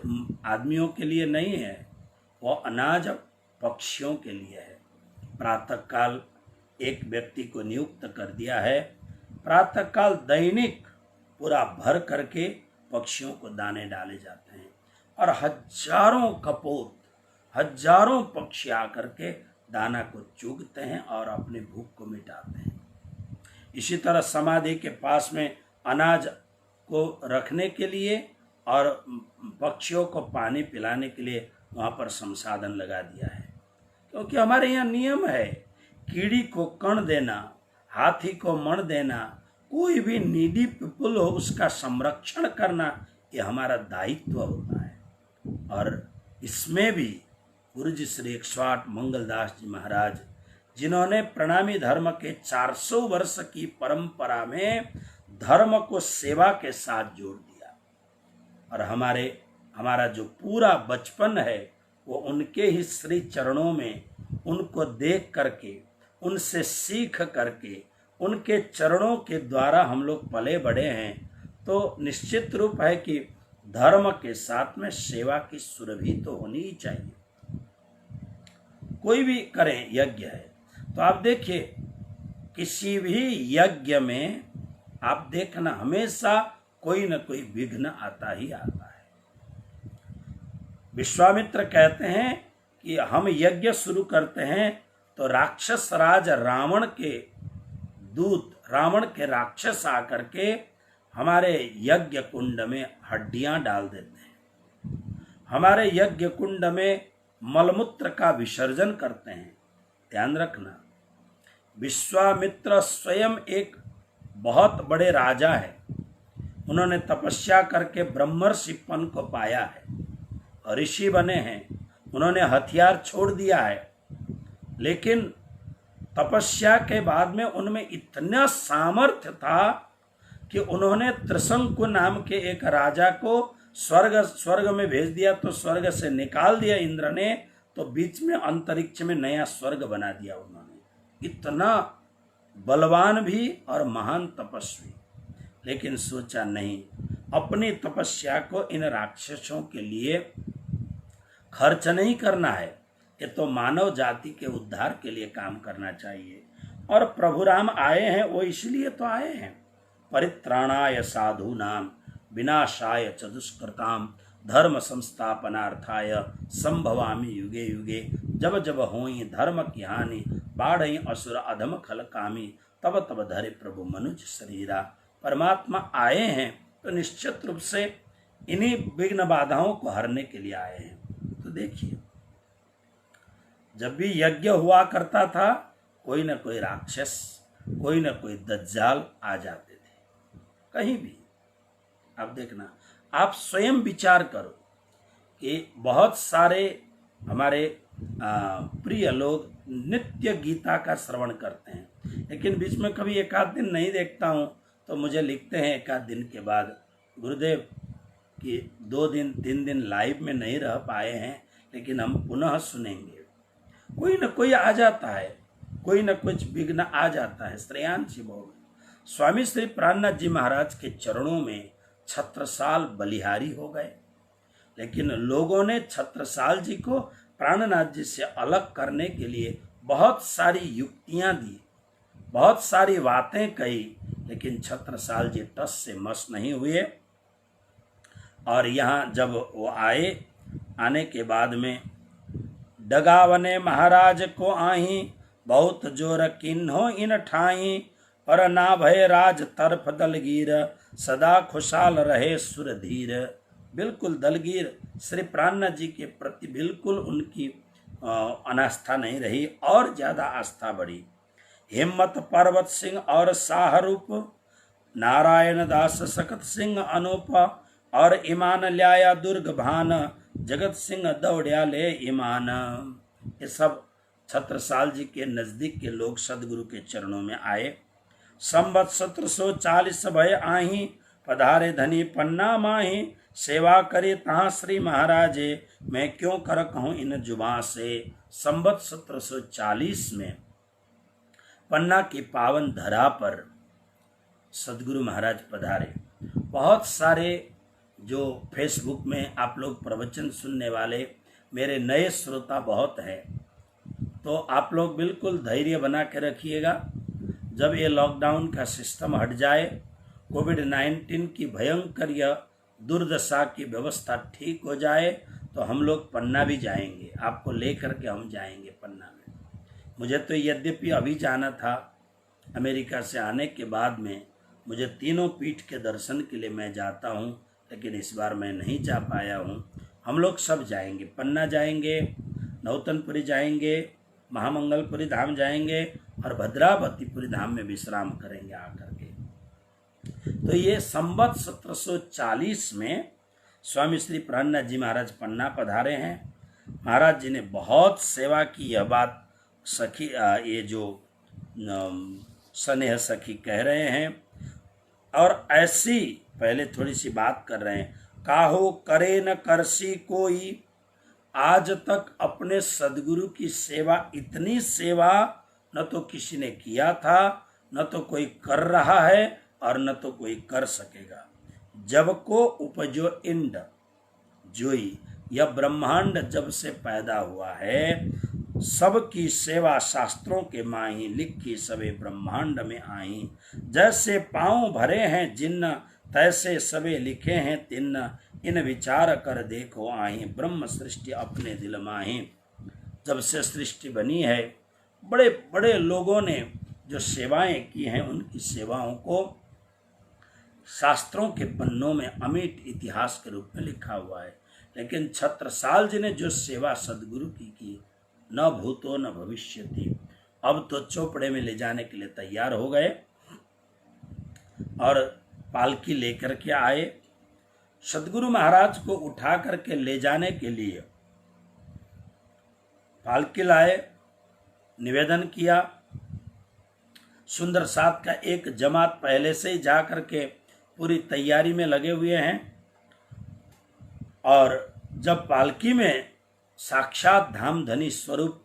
आदमियों के लिए नहीं है, वह अनाज पक्षियों के लिए है। प्रातःकाल एक व्यक्ति को नियुक्त कर दिया है, प्रातःकाल दैनिक पूरा भर करके पक्षियों को दाने डाले जाते हैं, और हजारों कपोत, हजारों पक्षी आकर के दाना को चुगते हैं और अपने भूख को मिटाते हैं। इसी तरह समाधि के पास में अनाज को रखने के लिए और पक्षियों को पानी पिलाने के लिए वहाँ पर संसाधन लगा दिया है। क्योंकि हमारे यहाँ नियम है, कीड़ी को कण देना, हाथी को मण देना, कोई भी नीडी पीपुल हो उसका संरक्षण करना, ये हमारा दायित्व होता है। और इसमें भी गुरु जी श्री 108 मंगलदास जी महाराज, जिन्होंने प्रणामी धर्म के 400 वर्ष की परंपरा में धर्म को सेवा के साथ जोड़ दिया, और हमारा जो पूरा बचपन है वो उनके ही श्री चरणों में उनको देख करके, उनसे सीख करके, उनके चरणों के द्वारा हम लोग पले बढ़े हैं, तो निश्चित रूप है कि धर्म के साथ में सेवा की सुरभि तो होनी ही चाहिए। कोई भी करें यज्ञ है तो आप देखिए, किसी भी यज्ञ में आप देखना हमेशा कोई न कोई विघ्न आता ही आता है। विश्वामित्र कहते हैं कि हम यज्ञ शुरू करते हैं तो राक्षस राज रावण के दूत, रावण के राक्षस आकर के हमारे यज्ञ कुंड में हड्डियां डाल देते हैं, हमारे यज्ञ कुंड में मलमूत्र का विसर्जन करते हैं। ध्यान रखना, विश्वामित्र स्वयं एक बहुत बड़े राजा है, उन्होंने तपस्या करके ब्रह्मर्षिपन को पाया है, ऋषि बने हैं, उन्होंने हथियार छोड़ दिया है, लेकिन तपस्या के बाद में उनमें इतना सामर्थ्य था कि उन्होंने त्रिशंकु नाम के एक राजा को स्वर्ग में भेज दिया, तो स्वर्ग से निकाल दिया इंद्र ने, तो बीच में अंतरिक्ष में नया स्वर्ग बना दिया उन्होंने। इतना बलवान भी और महान तपस्वी, लेकिन सोचा नहीं अपनी तपस्या को इन राक्षसों के लिए खर्च नहीं करना है, ये तो मानव जाति के उद्धार के लिए काम करना चाहिए। और प्रभु राम आए हैं वो इसलिए तो आए हैं, परित्राणाय साधूनाम विनाशाय च दुष्कृताम धर्म संस्थापनार्थाय संभवामि युगे युगे। जब जब होई धर्म की हानि बाढ़ई असुर अधम खल कामी तब तब धरे प्रभु मनुज शरीरा। परमात्मा आए हैं तो निश्चित रूप से इन्हीं विघ्न बाधाओं को हरने के लिए आए हैं। तो देखिए, जब भी यज्ञ हुआ करता था कोई न कोई राक्षस, कोई न कोई दज्जाल आ जाते थे कहीं भी। आप देखना, आप स्वयं विचार करो कि बहुत सारे हमारे प्रिय लोग नित्य गीता का श्रवण करते हैं, लेकिन बीच में कभी एक आध दिन नहीं देखता हूँ तो मुझे लिखते हैं एक आध दिन के बाद, गुरुदेव कि 2 दिन 3 दिन लाइव में नहीं रह पाए हैं, लेकिन हम पुनः सुनेंगे। कोई न कोई आ जाता है, कोई न कुछ विघ्न आ जाता है। श्रेयांशी भोग स्वामी श्री प्राणनाथ जी महाराज के चरणों में छत्रसाल बलिहारी हो गए, लेकिन लोगों ने छत्रसाल जी को प्राणनाथ जी से अलग करने के लिए बहुत सारी युक्तियां दी, बहुत सारी बातें कही, लेकिन छत्रसाल जी टस से मस नहीं हुए। और यहाँ जब वो आने के बाद में डगावने महाराज को आही बहुत जोर किन्हो इन ठाई पर ना भय राज तरफ दलगीर सदा खुशहाल रहे सुरधीर। बिल्कुल दलगीर श्री प्राणनाथ जी के प्रति बिल्कुल उनकी अनास्था नहीं रही, और ज्यादा आस्था बढ़ी। हिम्मत पर्वत सिंह और शाहरूप नारायण दास सकत सिंह अनूप और ईमान ल्याया दुर्ग भान जगत सिंह दौड़या ले ईमान। ये सब छत्रसाल जी के नजदीक के लोग सदगुरु के चरणों में आए। संवत 1740 भय आही पधारे धनी पन्ना माही सेवा करे तहाँ श्री महाराजे मैं क्यों कर कहूँ इन जुबा से। संवत 1740 में पन्ना की पावन धरा पर सदगुरु महाराज पधारे। बहुत सारे जो फेसबुक में आप लोग प्रवचन सुनने वाले मेरे नए श्रोता बहुत हैं, तो आप लोग बिल्कुल धैर्य बना के रखिएगा। जब ये लॉकडाउन का सिस्टम हट जाए, कोविड-19 की भयंकर यह दुर्दशा की व्यवस्था ठीक हो जाए, तो हम लोग पन्ना भी जाएंगे, आपको लेकर के हम जाएंगे पन्ना में। मुझे तो यद्यपि अभी जाना था, अमेरिका से आने के बाद में मुझे तीनों पीठ के दर्शन के लिए मैं जाता हूँ, लेकिन इस बार मैं नहीं जा पाया हूँ। हम लोग सब जाएंगे, पन्ना जाएंगे, नौतनपुरी जाएंगे, महामंगलपुरी धाम जाएंगे और भद्रावतीपुरी धाम में विश्राम करेंगे आकर के। तो ये संवत 1740 में स्वामी श्री प्राणनाथ जी महाराज पन्ना पधारे हैं। महाराज जी ने बहुत सेवा की, यह बात सखी ये जो स्नेह सखी कह रहे हैं। और ऐसी पहले थोड़ी सी बात कर रहे हैं, काहो करे न करसी कोई आज तक अपने सदगुरु की सेवा, इतनी सेवा न तो किसी ने किया था, न तो कोई कर रहा है और न तो कोई कर सकेगा। जब को उपजो इंड जोई, यह ब्रह्मांड जब से पैदा हुआ है, सबकी सेवा शास्त्रों के माही, लिखी सबे ब्रह्मांड में आई। जैसे पांव भरे हैं जिन्न, तैसे सबे लिखे हैं तिन्न, इन विचार कर देखो आई, ब्रह्म सृष्टि अपने दिल माही। जब से सृष्टि बनी है, बड़े बड़े लोगों ने जो सेवाएं की हैं, उनकी सेवाओं को शास्त्रों के पन्नों में अमिट इतिहास के रूप में लिखा हुआ है। लेकिन छत्रसाल जी ने जो सेवा सदगुरु की न भूतो न भविष्य थी, अब तो चौपड़े में ले जाने के लिए तैयार हो गए और पालकी लेकर के आए। सदगुरु महाराज को उठा करके ले जाने के लिए पालकी लाए, निवेदन किया। सुंदर साथ का एक जमात पहले से ही जा करके पूरी तैयारी में लगे हुए हैं। और जब पालकी में साक्षात धामधनी स्वरूप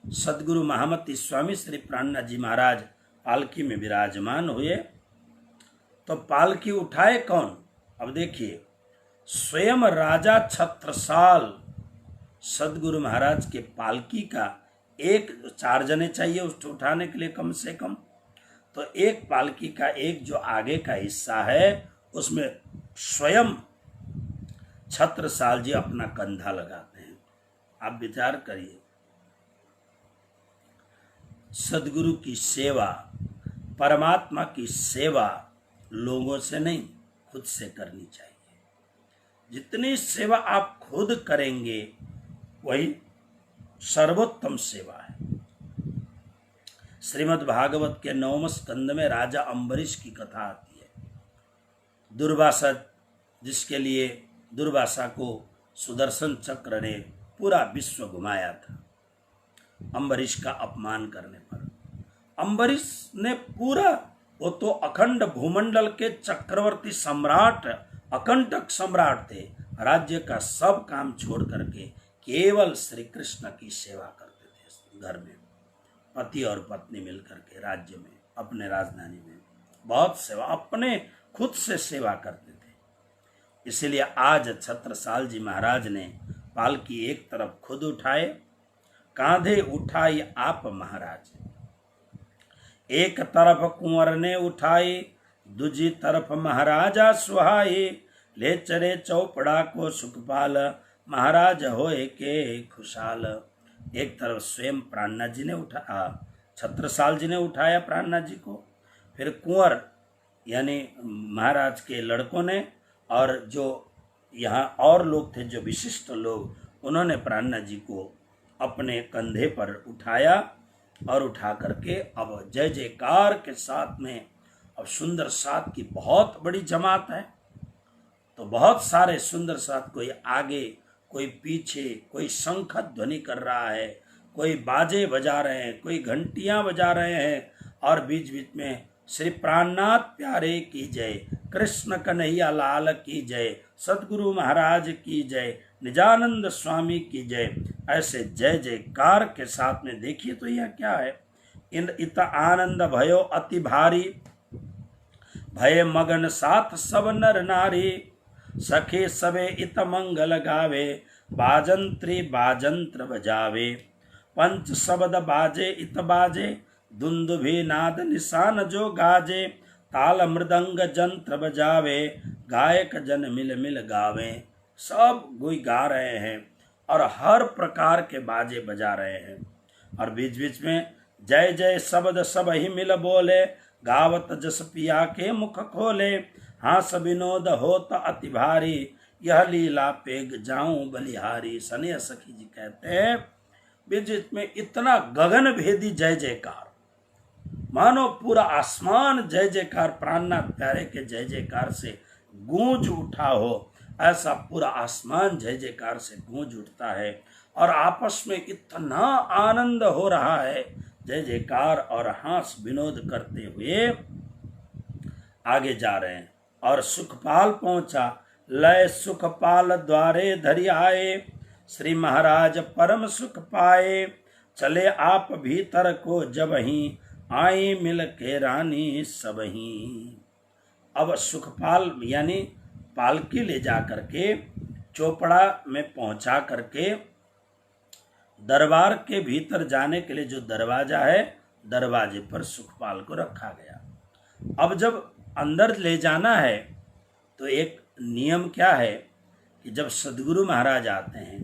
सदगुरु महामती स्वामी श्री प्राणनाथ जी महाराज पालकी में विराजमान हुए, तो पालकी उठाए कौन? अब देखिए, स्वयं राजा छत्रसाल सदगुरु महाराज के पालकी का एक 4 जने चाहिए उसको उठाने के लिए कम से कम, तो एक पालकी का एक जो आगे का हिस्सा है उसमें स्वयं छत्रसाल जी अपना कंधा लगाते हैं। आप विचार करिए, सदगुरु की सेवा, परमात्मा की सेवा लोगों से नहीं, खुद से करनी चाहिए। जितनी सेवा आप खुद करेंगे वही सर्वोत्तम सेवा है। श्रीमद् भागवत के 9वें स्कंद में राजा अम्बरीश की कथा आती है। दुर्वासा, जिसके लिए दुर्वासा को सुदर्शन चक्र ने पूरा विश्व घुमाया था, अम्बरीश का अपमान करने पर अम्बरीश ने पूरा, वो तो अखंड भूमंडल के चक्रवर्ती सम्राट, अकंटक सम्राट थे, राज्य का सब काम छोड़ करके केवल श्री कृष्ण की सेवा करते थे। घर में पति और पत्नी मिलकर के राज्य में, अपने राजधानी में बहुत सेवा, अपने खुद से सेवा करते थे। इसलिए आज छत्रसाल जी महाराज ने पालकी एक तरफ खुद उठाए, कांधे उठाई आप महाराज, एक तरफ कुंवर ने उठाई, दूजी तरफ महाराजा सुहाई, ले चले चौपड़ा को सुखपाल, महाराज होए के खुशहाल। एक तरफ स्वयं प्राणनाथ जी ने उठाया, छत्रसाल जी ने उठाया प्राणनाथ जी को, फिर कुंवर यानी महाराज के लड़कों ने, और जो यहाँ और लोग थे जो विशिष्ट लोग, उन्होंने प्राणनाथ जी को अपने कंधे पर उठाया और उठा करके अब जय जयकार के साथ में, अब सुंदर साथ की बहुत बड़ी जमात है, तो बहुत सारे सुंदर साथ, कोई आगे कोई पीछे, कोई शंख ध्वनि कर रहा है, कोई बाजे बजा रहे हैं, कोई घंटियां बजा रहे हैं, और बीच बीच में श्री प्राणनाथ प्यारे की जय, कृष्ण कन्हैया लाल की जय, सदगुरु महाराज की जय, निजानंद स्वामी की जय, ऐसे जय जयकार के साथ में देखिए तो यह क्या है। इन इत आनंद भयो अति भारी, भय मगन साथ सब नर नारी, सखे सबे इत मंगल गावे, बाजंत्री बाजंत्र बजावे, पंच शब्द बाजे इत बाजे, दुंदुभि नाद निशान जो गाजे, ताल मृदंग जंत्र बजावे, गायक जन मिल मिल गावे। सब कोई गा रहे हैं और हर प्रकार के बाजे बजा रहे हैं, और बीच बीच में जय जय शब्द सब ही मिल बोले, गावत जस पिया के मुख खोले, हास विनोद होत अति भारी, यह लीला पेग जाऊं बलिहारी। सने सखी जी कहते हैं बीच बीच में इतना गगन भेदी जय जयकार, मानो पूरा आसमान जय जयकार, प्राणनाथ प्यारे के जय जयकार से गूंज उठा हो, ऐसा पूरा आसमान जय जयकार से गूंज उठता है, और आपस में इतना आनंद हो रहा है, जय जयकार और हास विनोद करते हुए आगे जा रहे हैं। और सुखपाल पहुंचा, लय सुखपाल द्वारे धरि आए, श्री महाराज परम सुख पाए, चले आप भीतर को जबहीं, आई मिल के रानी सबहीं। अब सुखपाल यानी पालकी ले जा करके चोपड़ा में पहुंचा करके दरबार के भीतर जाने के लिए जो दरवाजा है, दरवाजे पर सुखपाल को रखा गया। अब जब अंदर ले जाना है तो एक नियम क्या है कि जब सद्गुरु महाराज आते हैं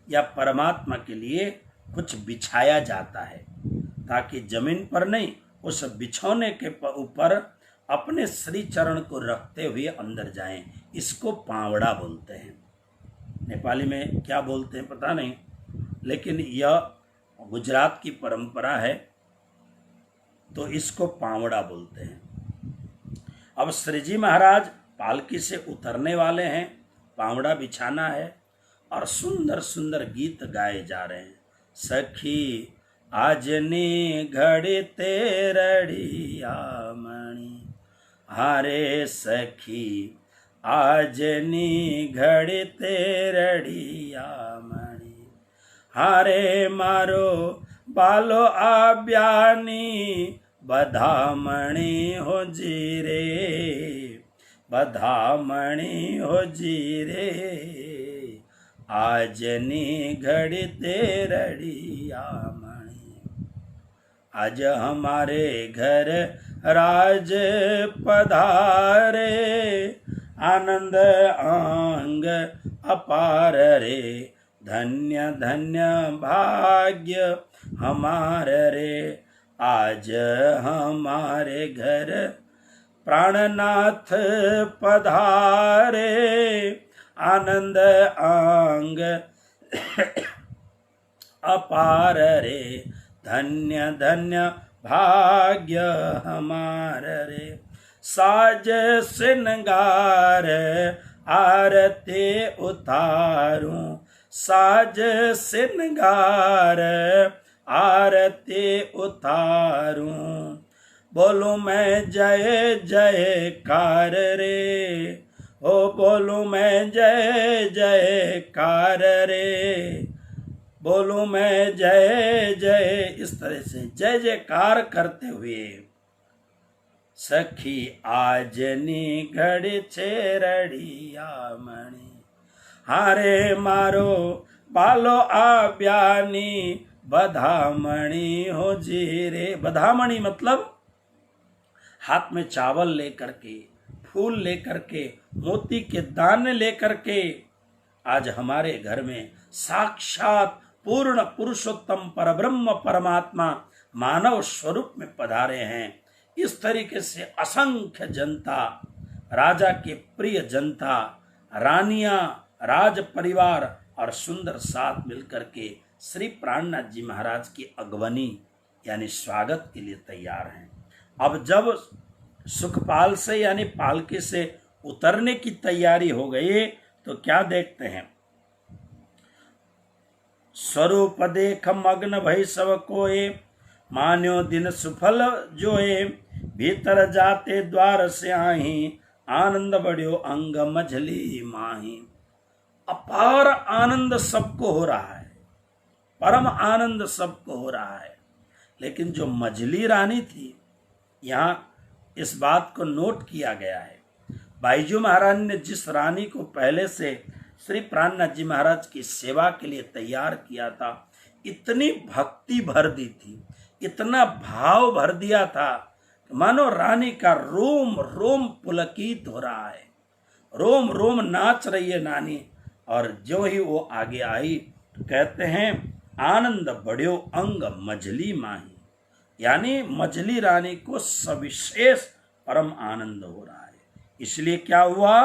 या परमात्मा के लिए कुछ बिछाया जाता है, ताकि जमीन पर नहीं, उस बिछौने के ऊपर अपने श्री चरण को रखते हुए अंदर जाएं। इसको पावड़ा बोलते हैं। नेपाली में क्या बोलते हैं पता नहीं, लेकिन यह गुजरात की परंपरा है, तो इसको पावड़ा बोलते हैं। अब श्री जी महाराज पालकी से उतरने वाले हैं, पावड़ा बिछाना है और सुंदर सुंदर गीत गाए जा रहे हैं। सखी आजनी घड़ी तेरड़िया मणि, हारे सखी आजनी घड़ी तेरड़िया मणि, हारे मारो बालो आब्यानी, बधामणि हो जीरे, बधामणि हो जीरे, आजनी घड़ी तेरड़िया मणि। आज हमारे घर राज पधारे, आनंद आंग अपार रे, धन्य धन्य भाग्य हमारे रे। आज हमारे घर प्राणनाथ पधारे, आनंद आंग अपार रे, धन्य धन्य भाग्य हमारे रे। साज श्रृंगार आरती उतारूं, साज श्रृंगार आरती उतारूं, बोलूं मैं जय जयकार रे, ओ बोलूं मैं जय जयकार रे, बोलूं मैं जय जय। इस तरह से जय जयकार करते हुए सखी आजनी घड़ी छेरड़िया मणि, हारे मारो बालो आब्यानी, बधामणि हो जीरे। बधामणि मतलब हाथ में चावल लेकर के, फूल लेकर के, मोती के दाने लेकर के आज हमारे घर में साक्षात पूर्ण पुरुषोत्तम परब्रह्म परमात्मा मानव स्वरूप में पधारे हैं। इस तरीके से असंख्य जनता, राजा के प्रिय जनता, रानियां, राज परिवार और सुंदर साथ मिलकर के श्री प्राणनाथ जी महाराज की अगवनी यानी स्वागत के लिए तैयार हैं। अब जब सुखपाल से यानी पालकी से उतरने की तैयारी हो गई तो क्या देखते हैं, स्वरूप देख मग्न भई सब कोए, मान्यो दिन सुफल जोए, भीतर जाते द्वार से आही, आनंद बढ़ियो अंग मझली माही। अपार आनंद सबको हो रहा है, परम आनंद सबको हो रहा है। लेकिन जो मझली रानी थी, यहाँ इस बात को नोट किया गया है, बाईजू महाराज ने जिस रानी को पहले से श्री प्राणनाथ जी महाराज की सेवा के लिए तैयार किया था, इतनी भक्ति भर दी थी, इतना भाव भर दिया था, मानो रानी का रोम रोम पुलकित हो रहा है, रोम रोम नाच रही है नानी। और जो ही वो आगे आई तो कहते हैं आनंद बढ़्यो अंग मझली माही, यानी मझली रानी को सविशेष परम आनंद हो रहा है। इसलिए क्या हुआ,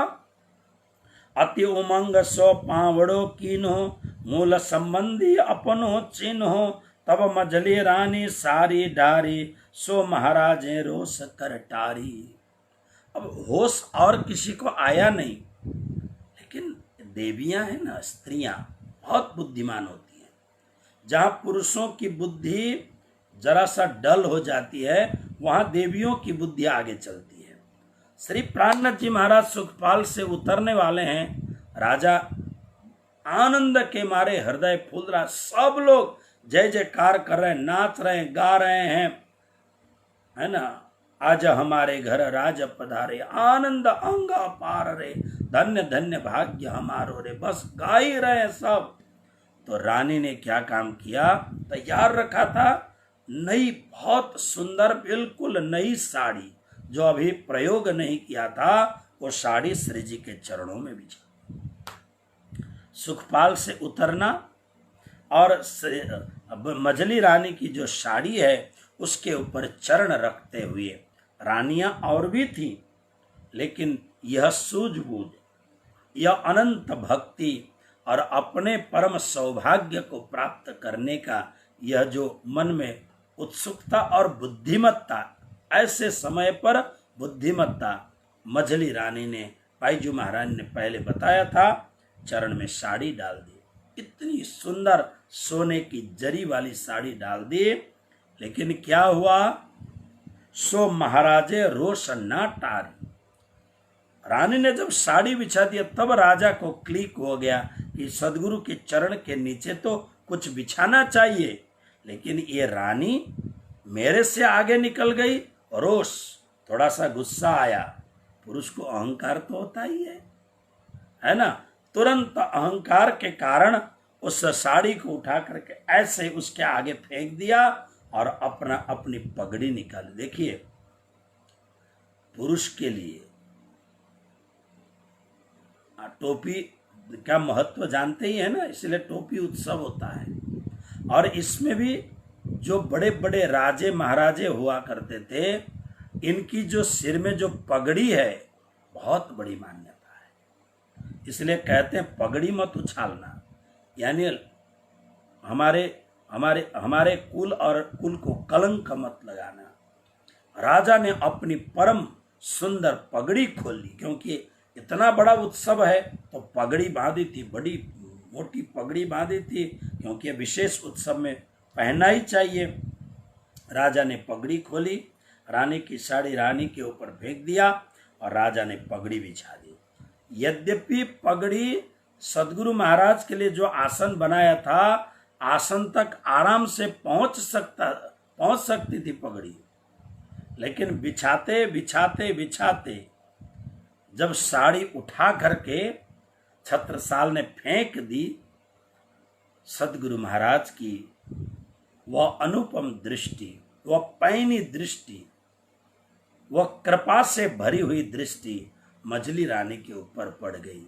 अति उमंग सो पावड़ो कीन्हो, मूल संबंधी अपनो चिन्हो, तब मझली रानी सारी डारी, सो महाराजे रोष कर टारी। अब होश और किसी को आया नहीं, लेकिन देवियां हैं ना, स्त्रियां बहुत बुद्धिमान होती हैं। जहां पुरुषों की बुद्धि जरा सा डल हो जाती है, वहां देवियों की बुद्धि आगे चलती है। श्री प्राणनाथ जी महाराज सुखपाल से उतरने वाले हैं। राजा आनंद के मारे हृदय फूल रहा, सब लोग जय जयकार कर रहे हैं, नाच रहे हैं, गा रहे हैं, है ना। आज हमारे घर राज पधारे, आनंद अंगा पार रे, धन्य धन्य भाग्य हमारो रे, बस गा ही रहे हैं सब। तो रानी ने क्या काम किया, तैयार रखा था नई, बहुत सुंदर, बिल्कुल नई साड़ी, जो अभी प्रयोग नहीं किया था, वो साड़ी श्री जी के चरणों में बिछा। सुखपाल से उतरना और मजली रानी की जो साड़ी है उसके ऊपर चरण रखते हुए, रानियां और भी थी, लेकिन यह सूझबूझ, यह अनंत भक्ति और अपने परम सौभाग्य को प्राप्त करने का यह जो मन में उत्सुकता और बुद्धिमत्ता, ऐसे समय पर बुद्धिमत्ता मझली रानी ने, बाईजू महारानी ने पहले बताया था, चरण में साड़ी डाल दी, इतनी सुंदर सोने की जरी वाली साड़ी डाल दी। लेकिन क्या हुआ, सो महाराजे रोष ना टारी, रानी ने जब साड़ी बिछा दिया तब राजा को क्लिक हो गया कि सदगुरु के चरण के नीचे तो कुछ बिछाना चाहिए, लेकिन ये रानी मेरे से आगे निकल गई। रोष, थोड़ा सा गुस्सा आया, पुरुष को अहंकार तो होता ही है ना। तुरंत अहंकार के कारण उस साड़ी को उठा करके ऐसे उसके आगे फेंक दिया और अपनी पगड़ी निकाली। देखिए, पुरुष के लिए टोपी का महत्व जानते ही है ना, इसलिए टोपी उत्सव होता है। और इसमें भी जो बड़े बड़े राजे महाराजे हुआ करते थे, इनकी जो सिर में जो पगड़ी है बहुत बड़ी मान्यता है, इसलिए कहते हैं पगड़ी मत उछालना, यानी हमारे हमारे हमारे कुल और कुल को कलंक मत लगाना। राजा ने अपनी परम सुंदर पगड़ी खोल ली, क्योंकि इतना बड़ा उत्सव है तो पगड़ी बांधी थी, बड़ी मोटी पगड़ी बांधी थी, क्योंकि विशेष उत्सव में पहनना ही चाहिए। राजा ने पगड़ी खोली, रानी की साड़ी रानी के ऊपर फेंक दिया और राजा ने पगड़ी बिछा दी। यद्यपि पगड़ी सदगुरु महाराज के लिए जो आसन बनाया था, आसन तक आराम से पहुंच सकती थी पगड़ी, लेकिन बिछाते बिछाते बिछाते जब साड़ी उठा करके छत्रसाल ने फेंक दी, सदगुरु महाराज की वह अनुपम दृष्टि, वह पैनी दृष्टि, वह कृपा से भरी हुई दृष्टि मझली रानी के ऊपर पड़ गई।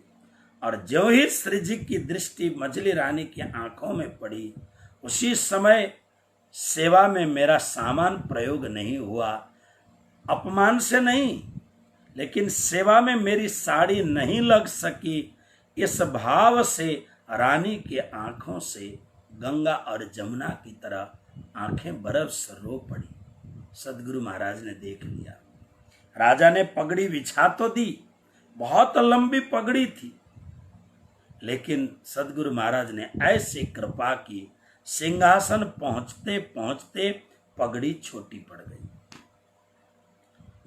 और ज्यों ही श्री जी की दृष्टि मझली रानी की आंखों में पड़ी, उसी समय सेवा में मेरा सामान प्रयोग नहीं हुआ, अपमान से नहीं, लेकिन सेवा में मेरी साड़ी नहीं लग सकी, इस भाव से रानी के आंखों से गंगा और जमुना की तरह आंखें बर्फ से रो पड़ी। सदगुरु महाराज ने देख लिया, राजा ने पगड़ी बिछा तो दी, बहुत लंबी पगड़ी थी, लेकिन सदगुरु महाराज ने ऐसी कृपा की, सिंहासन पहुंचते पहुंचते पगड़ी छोटी पड़ गई,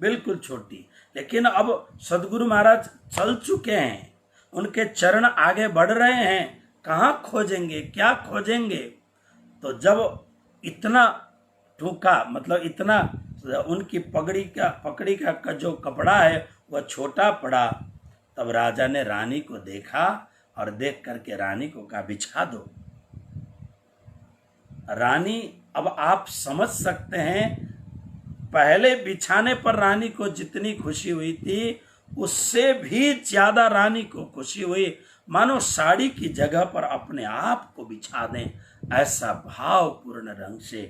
बिल्कुल छोटी। लेकिन अब सदगुरु महाराज चल चुके हैं, उनके चरण आगे बढ़ रहे हैं, कहाँ खोजेंगे, क्या खोजेंगे। तो जब इतना टूका, मतलब इतना उनकी पगड़ी का जो कपड़ा है वह छोटा पड़ा, तब राजा ने रानी को देखा और देख करके रानी को कहा बिछा दो। रानी, अब आप समझ सकते हैं, पहले बिछाने पर रानी को जितनी खुशी हुई थी, उससे भी ज्यादा रानी को खुशी हुई, मानो साड़ी की जगह पर अपने आप को बिछा दें, ऐसा भावपूर्ण ढंग से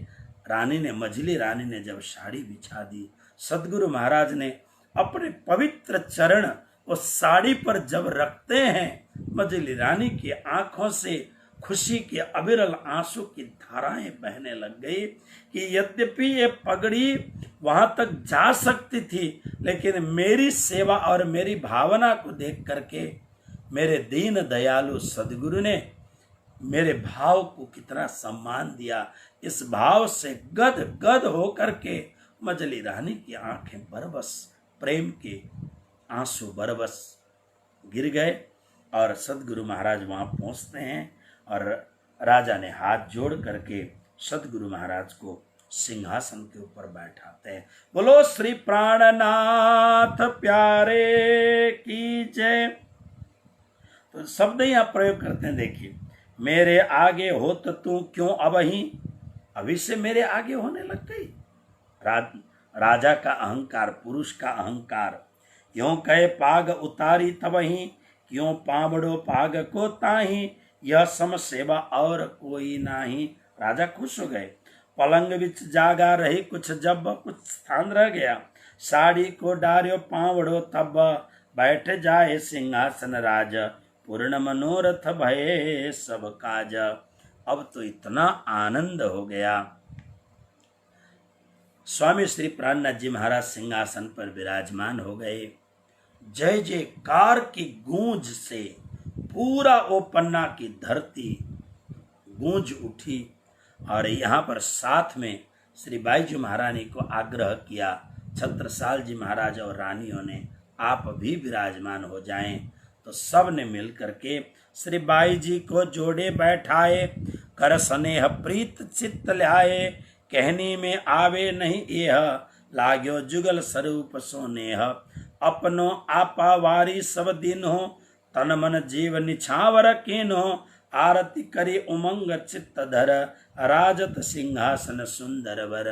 मझली रानी ने जब साड़ी बिछा दी, सदगुरु महाराज ने अपने पवित्र चरण उस साड़ी पर जब रखते हैं, मझली रानी की आंखों से खुशी के अविरल आंसू की धाराएं बहने लग गई कि यद्यपि ये पगड़ी वहां तक जा सकती थी, लेकिन मेरी सेवा और मेरी भावना को देख करके मेरे दीन दयालु सदगुरु ने मेरे भाव को कितना सम्मान दिया। इस भाव से गद गद हो करके मझली रानी की आंखें बरबस, प्रेम के आंसू बरबस गिर गए। और सदगुरु महाराज वहाँ पहुँचते हैं और राजा ने हाथ जोड़ करके सदगुरु महाराज को सिंहासन के ऊपर बैठाते हैं। बोलो श्री प्राणनाथ प्यारे की जय। तो शब्द यहाँ प्रयोग करते हैं, देखिए, मेरे आगे हो तो तू क्यों अभी से मेरे आगे होने लग गई। राजा का अहंकार, पुरुष का अहंकार। यों कहे पाग उतारी तबही, क्यों पावड़ो पाग को ताही, यह सम सेवा और कोई नाही। राजा खुश हो गए। पलंग बिच जागा रही कुछ जब, कुछ स्थान रह गया, साड़ी को डार्यो पावड़ो तब, बैठ जाए सिंहासन राज, पूर्ण मनोरथ भये सब काज। अब तो इतना आनंद हो गया। स्वामी श्री प्राणनाथ जी महाराज सिंहासन पर विराजमान हो गए। जय जयकार की गूंज से पूरा ओ पन्ना की धरती गूंज उठी। और यहाँ पर साथ में श्री बाईजी महारानी को आग्रह किया, छत्रसाल जी महाराज और रानियों ने, आप भी विराजमान हो जाएं। तो सब ने मिल करके श्री बाईजी को जोड़े बैठाए, कर स्नेह प्रीत चित्त ल्याए, कहनी में आवे नहीं यह, लाग्यो जुगल स्वरूप सोनेह, अपनो आपा वारी सब दिन हो, तन मन जीव निछावर किन्हो, आरती करी उमंग चित्त धर, राजत सिंहासन सुंदर वर।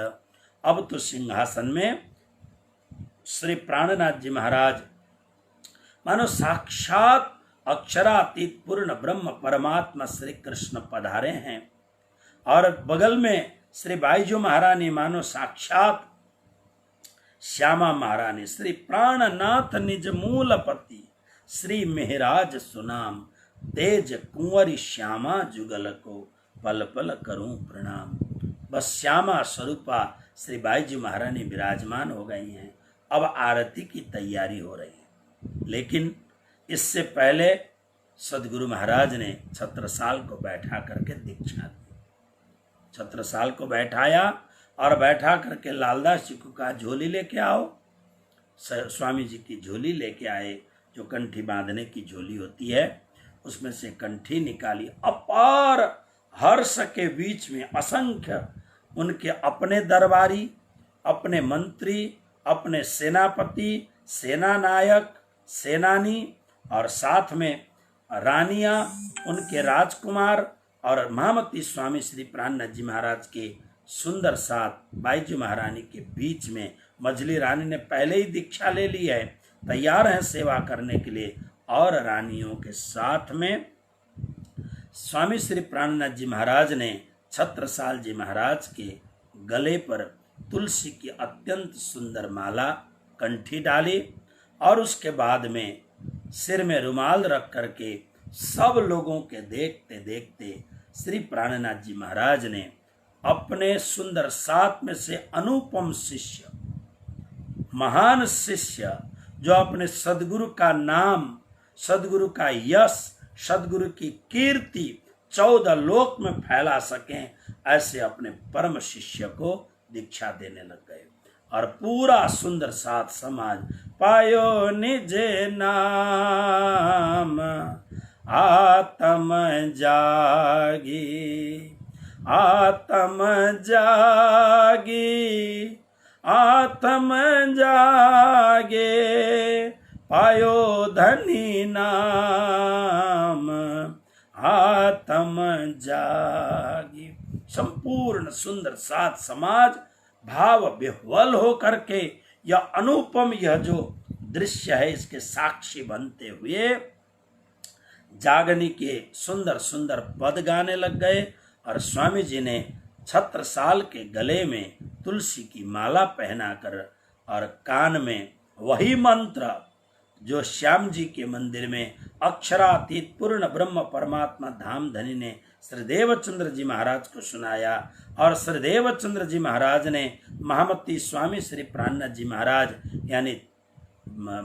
अब तो सिंहासन में श्री प्राणनाथ जी महाराज मानो साक्षात अक्षरातीत पूर्ण ब्रह्म परमात्मा श्री कृष्ण पधारे हैं। और बगल में श्री बाईजू महारानी मानो साक्षात श्यामा महारानी, श्री प्राणनाथ निज मूल पति, श्री मेहराज सुनाम, तेज कुंवरी श्यामा जुगल को, पल पल करूं प्रणाम। बस श्यामा स्वरूपा श्री बाईजी महारानी विराजमान हो गई हैं। अब आरती की तैयारी हो रही है, लेकिन इससे पहले सदगुरु महाराज ने छत्रसाल को बैठा करके दीक्षा दी। छत्रसाल को बैठाया और बैठा करके लालदास जी को कहा, झोली लेके आओ। स्वामी जी की झोली लेके आए, जो कंठी बांधने की झोली होती है, उसमें से कंठी निकाली। अपार हर्ष के बीच में असंख्य उनके अपने दरबारी, अपने मंत्री, अपने सेनापति, सेना नायक, सेनानी और साथ में रानियां, उनके राजकुमार और महामती स्वामी श्री प्राणनाथ जी महाराज के सुंदर साथ बाईजी महारानी के बीच में। मझली रानी ने पहले ही दीक्षा ले ली है, तैयार है सेवा करने के लिए। और रानियों के साथ में स्वामी श्री प्राणनाथ जी महाराज ने छत्रसाल जी महाराज के गले पर तुलसी की अत्यंत सुंदर माला कंठी डाली और उसके बाद में सिर में रुमाल रख करके सब लोगों के देखते देखते श्री प्राणनाथ जी महाराज ने अपने सुंदर सात में से अनुपम शिष्य, महान शिष्य, जो अपने सदगुरु का नाम, सदगुरु का यश, सदगुरु की कीर्ति 14 लोक में फैला सकें, ऐसे अपने परम शिष्य को दीक्षा देने लग गए। और पूरा सुंदर सात समाज पायो निज नाम, आत्म जागी, आत्म जागी, आत्म जागे, पायो धनी नाम, आत्म जागी। संपूर्ण सुंदर सात समाज भाव विह्वल हो करके यह अनुपम, यह जो दृश्य है, इसके साक्षी बनते हुए जागनी के सुंदर सुंदर पद गाने लग गए। और स्वामी जी ने छत्रसाल के गले में तुलसी की माला पहनाकर और कान में वही मंत्र जो श्याम जी के मंदिर में अक्षरातीत पूर्ण ब्रह्म परमात्मा धाम धनी ने श्री देवचंद्र जी महाराज को सुनाया। और श्री देवचंद्र जी महाराज ने महामती स्वामी श्री प्राणनाथ जी महाराज यानी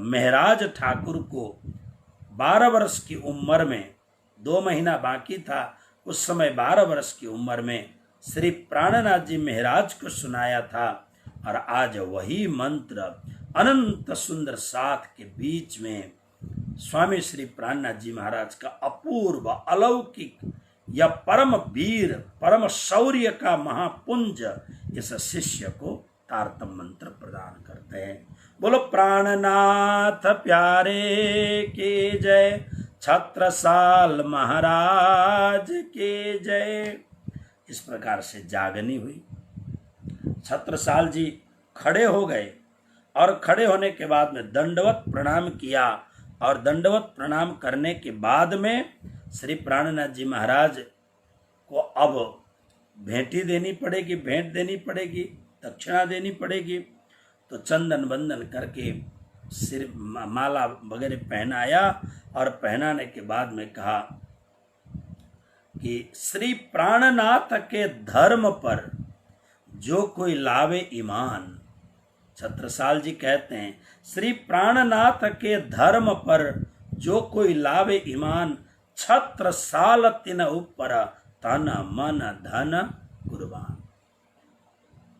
मेहराज ठाकुर को 12 वर्ष की उम्र में, 2 महीना बाकी था, उस समय 12 वर्ष की उम्र में श्री प्राणनाथ जी महाराज को सुनाया था। और आज वही मंत्र अनंत सुंदर साथ के बीच में स्वामी श्री प्राणनाथ जी महाराज का अपूर्व अलौकिक या परम वीर परम शौर्य का महापुंज इस शिष्य को तारतम मंत्र प्रदान करते हैं। बोलो प्राणनाथ प्यारे की जय, छत्रसाल महाराज की जय। इस प्रकार से जागनी हुई। छत्रसाल जी खड़े हो गए और खड़े होने के बाद में दंडवत प्रणाम किया और दंडवत प्रणाम करने के बाद में श्री प्राणनाथ जी महाराज को अब भेंटी देनी पड़ेगी, भेंट देनी पड़ेगी, दक्षिणा देनी पड़ेगी। तो चंदन बंदन करके सिर माला वगैरह पहनाया और पहनाने के बाद में कहा कि श्री प्राणनाथ के धर्म पर जो कोई लावे ईमान। छत्रसाल जी कहते हैं श्री प्राणनाथ के धर्म पर जो कोई लावे ईमान, छत्रसाल तिन ऊपर तन मन धन कुर्बान।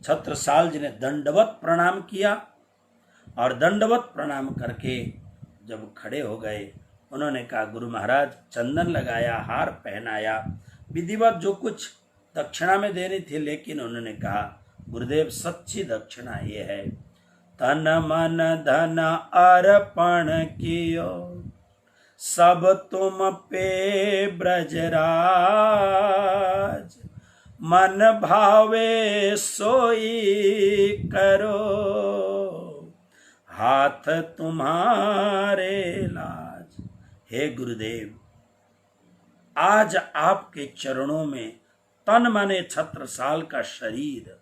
छत्रसाल जी ने दंडवत प्रणाम किया और दंडवत प्रणाम करके जब खड़े हो गए उन्होंने कहा गुरु महाराज, चंदन लगाया, हार पहनाया, विधिवत जो कुछ दक्षिणा में देनी थी, लेकिन उन्होंने कहा गुरुदेव सच्ची दक्षिणा ये है, तन मन धन अर्पण कियो सब तुम पे ब्रजराज, मन भावे सोई करो हाथ तुम्हारे लाज। हे गुरुदेव, आज आपके चरणों में तन माने छत्रसाल का शरीर,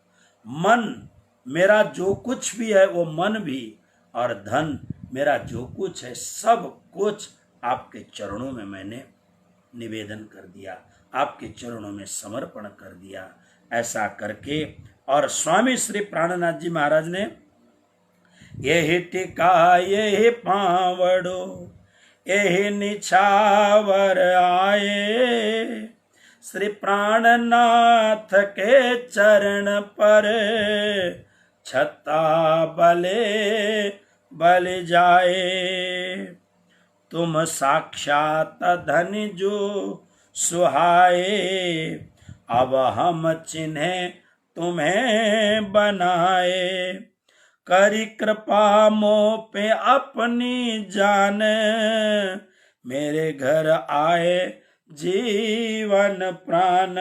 मन मेरा जो कुछ भी है वो मन भी, और धन मेरा जो कुछ है सब कुछ आपके चरणों में मैंने निवेदन कर दिया, आपके चरणों में समर्पण कर दिया। ऐसा करके और स्वामी श्री प्राणनाथ जी महाराज ने यही टिका यही पावड़ो यही निछावर आए, श्री प्राणनाथ के चरण पर छत्ता बले बल जाए, तुम साक्षात धन जो सुहाए, अब हम चिन्हे तुम्हें बनाए, करी कृपा मोह पे अपनी जान, मेरे घर आए जीवन प्राण,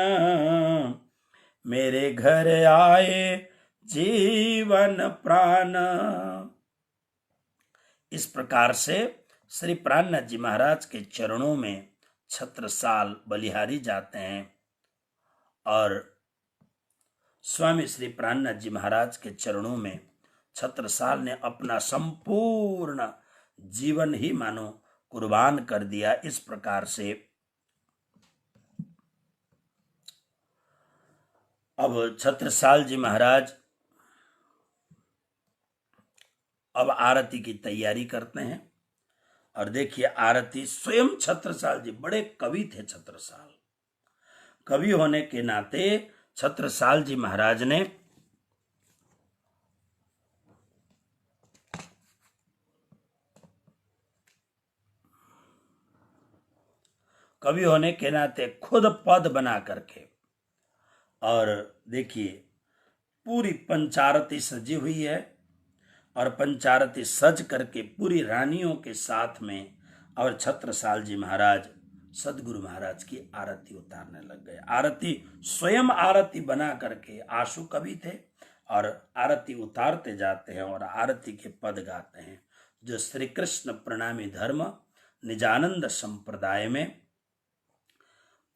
मेरे घर आए जीवन प्राण। इस प्रकार से श्री प्राणनाथ जी महाराज के चरणों में छत्रसाल बलिहारी जाते हैं और स्वामी श्री प्राणनाथ जी महाराज के चरणों में छत्रसाल ने अपना संपूर्ण जीवन ही मानो कुर्बान कर दिया। इस प्रकार से अब छत्रसाल जी महाराज अब आरती की तैयारी करते हैं और देखिए आरती स्वयं छत्रसाल जी, बड़े कवि थे छत्रसाल, कवि होने के नाते छत्रसाल जी महाराज ने कवि होने के नाते खुद पद बना करके, और देखिए पूरी पंचारती सजी हुई है और पंचारती सज करके पूरी रानियों के साथ में, और छत्रसाल जी महाराज सदगुरु महाराज की आरती उतारने लग गए। आरती स्वयं आरती बना करके, आशु कवि थे और आरती उतारते जाते हैं और आरती के पद गाते हैं, जो श्री कृष्ण प्रणामी धर्म निजानंद संप्रदाय में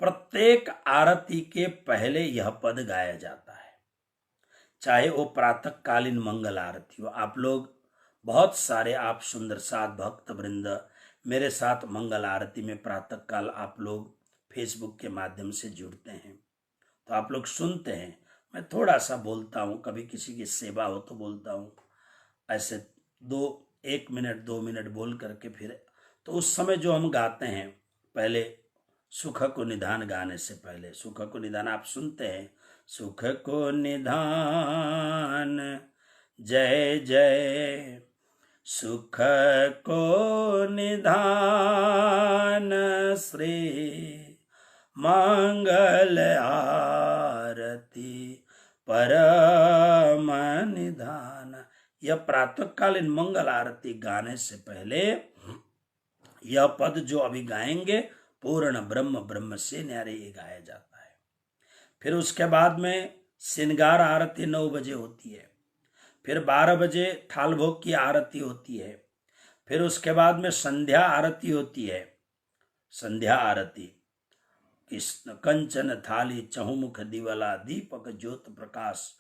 प्रत्येक आरती के पहले यह पद गाया जाता है, चाहे वो प्रातःकालीन मंगल आरती हो। आप लोग बहुत सारे आप सुंदर साध भक्त वृंद मेरे साथ मंगल आरती में प्रातःकाल आप लोग फेसबुक के माध्यम से जुड़ते हैं, तो आप लोग सुनते हैं। मैं थोड़ा सा बोलता हूँ, कभी किसी की सेवा हो तो बोलता हूँ, ऐसे 1 मिनट 2 मिनट बोल करके फिर, तो उस समय जो हम गाते हैं, पहले सुख को निधान गाने से पहले सुख को निधान आप सुनते हैं, सुख को निधान जय जय सुख को निधान श्री मंगल आरती परम निधान। यह प्रातःकालीन मंगल आरती गाने से पहले यह पद जो अभी गाएंगे पूर्ण ब्रह्म ब्रह्म से न्यारे ये गाया जाता है। फिर उसके बाद में श्रृंगार आरती 9 बजे होती है। फिर 12 बजे थाल भोग की आरती होती है। फिर उसके बाद में संध्या आरती होती है। संध्या आरती कृष्ण कंचन थाली चहुमुख दिवला दीपक ज्योत प्रकाश,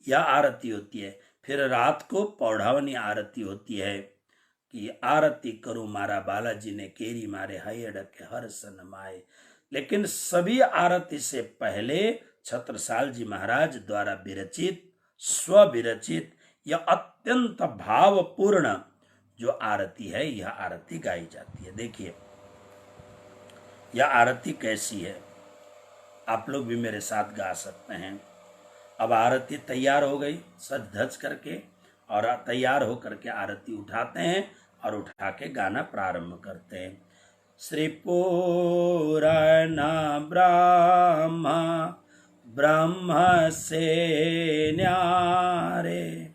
यह आरती होती है। फिर रात को पौढ़ावनी आरती होती है कि आरती करूं मारा बालाजी ने केरी मारे हयड़ के हर सन माए। लेकिन सभी आरती से पहले छत्रसाल जी महाराज द्वारा विरचित स्वविरचित यह अत्यंत भावपूर्ण जो आरती है, यह आरती गाई जाती है। देखिए यह आरती कैसी है, आप लोग भी मेरे साथ गा सकते हैं। अब आरती तैयार हो गई सज धज करके, और तैयार हो करके आरती उठाते हैं और उठा के गाना प्रारंभ करते हैं। श्री पूर्ण ब्रह्मा ब्रह्म से न्यारे,